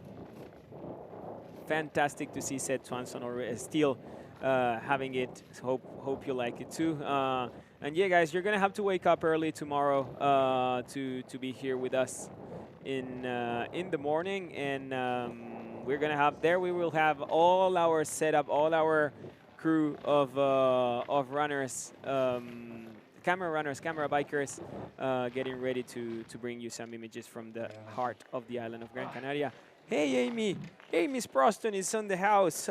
Speaker 3: Fantastic to see Seth Swanson already still having it. Hope you like it too. And yeah, guys, you're gonna have to wake up early tomorrow to be here with us in the morning, and we will have all our setup, all our crew of runners. Camera runners, camera bikers, getting ready to bring you some images from the heart of the island of Gran Canaria. Hey, Amy. Amy Sproston is on the house.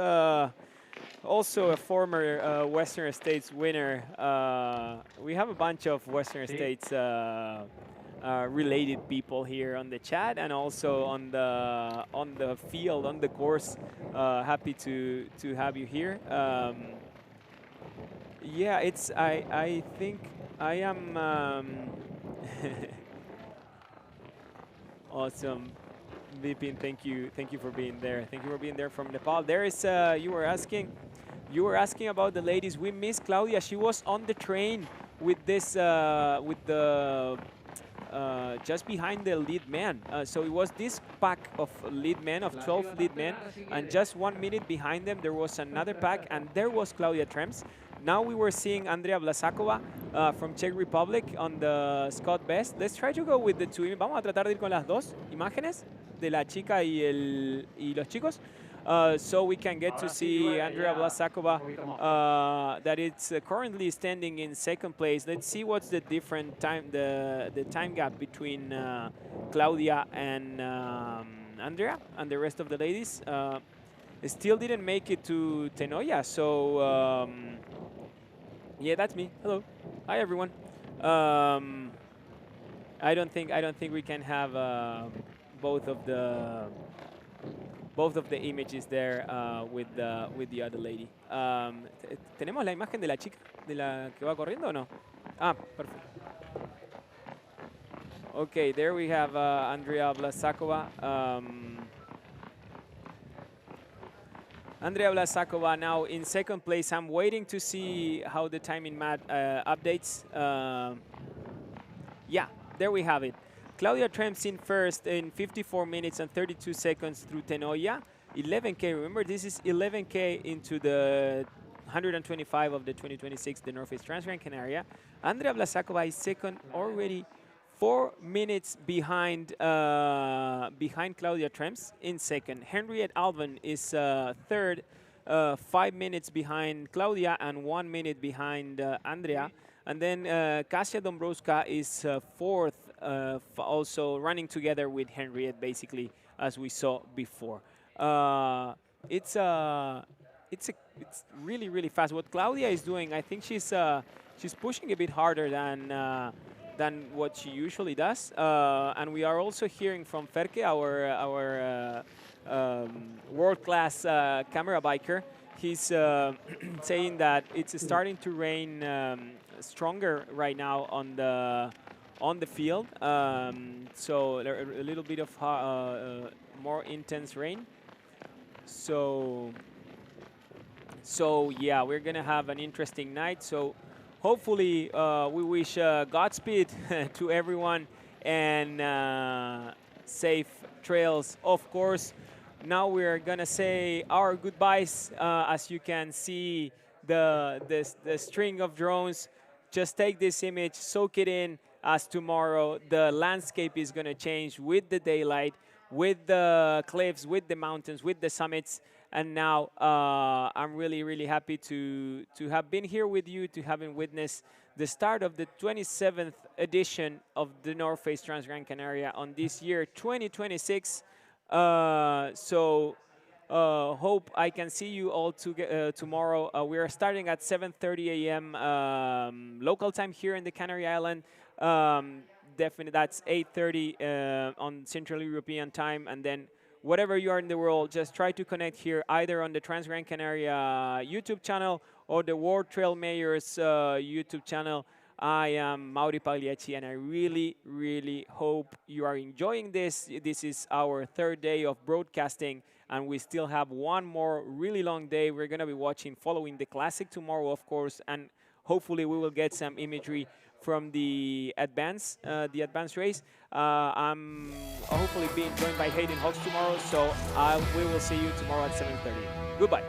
Speaker 3: Also a former Western States winner. We have a bunch of Western States related people here on the chat, and also on the field, on the course. Happy to have you here. Yeah, I think I am awesome. Vipin, thank you for being there. Thank you for being there from Nepal. There is you were asking about the ladies. We missed Claudia. She was on the train with this with the just behind the lead man. So it was this pack of lead men, of 12 lead men, and just 1 minute behind them there was another pack, and there was Claudia Trems. Now we were seeing Andrea Vlasakova from Czech Republic on the Scott Best. Let's try to go with the two. Vamos a tratar de ir con las dos imágenes de la chica y los chicos. So we can get to see Andrea Vlasakova that it's currently standing in second place. Let's see what's the different time, the time gap between Claudia and Andrea and the rest of the ladies. Still didn't make it to Tenoya, so yeah, that's me. Hello, hi everyone. I don't think we can have both of the images there with the other lady. ¿Tenemos la imagen de la chica, de la que va corriendo o no? Ah, perfecto. Okay, there we have Andrea Vlasakova. Andrea Vlasakova now in second place. I'm waiting to see how the timing mat updates. Yeah, there we have it. Claudia Tremps in first in 54 minutes and 32 seconds through Tenoya. 11K, remember this is 11K into the 125 of the 2026, the North Face Transgrancanaria. Andrea Vlasakova is second, already 4 minutes behind behind Claudia Tremps in second. Henriette Alban is third, 5 minutes behind Claudia and 1 minute behind Andrea. And then Kasia Dombrowska is fourth, also running together with Henriette, basically, as we saw before. It's really, really fast. What Claudia is doing, I think she's pushing a bit harder than what she usually does. And we are also hearing from Ferke, our world-class camera biker. He's saying that it's starting to rain stronger right now on the field. So a little bit of more intense rain. So yeah, we're gonna have an interesting night. So hopefully we wish Godspeed to everyone and safe trails, of course. Now we're gonna say our goodbyes. As you can see, the string of drones. Just take this image, soak it in, as tomorrow the landscape is gonna change with the daylight, with the cliffs, with the mountains, with the summits. And now I'm really, really happy to have been here with you, to having witnessed the start of the 27th edition of the North Face Transgrancanaria on this year, 2026. Hope I can see you all tomorrow. We are starting at 7:30 a.m. Local time here in the Canary Island. Definitely, that's 8:30 on Central European time. And then whatever you are in the world, just try to connect here either on the Transgrancanaria YouTube channel or the World Trail Mayors YouTube channel. I am Mauri Pagliacci, and I really, really hope you are enjoying this. This is our third day of broadcasting, and we still have one more really long day. We're going to be following the Classic tomorrow, of course, and hopefully we will get some imagery from the advance race. I'm hopefully being joined by Hayden Hawks tomorrow, so we will see you tomorrow at 7:30. Goodbye.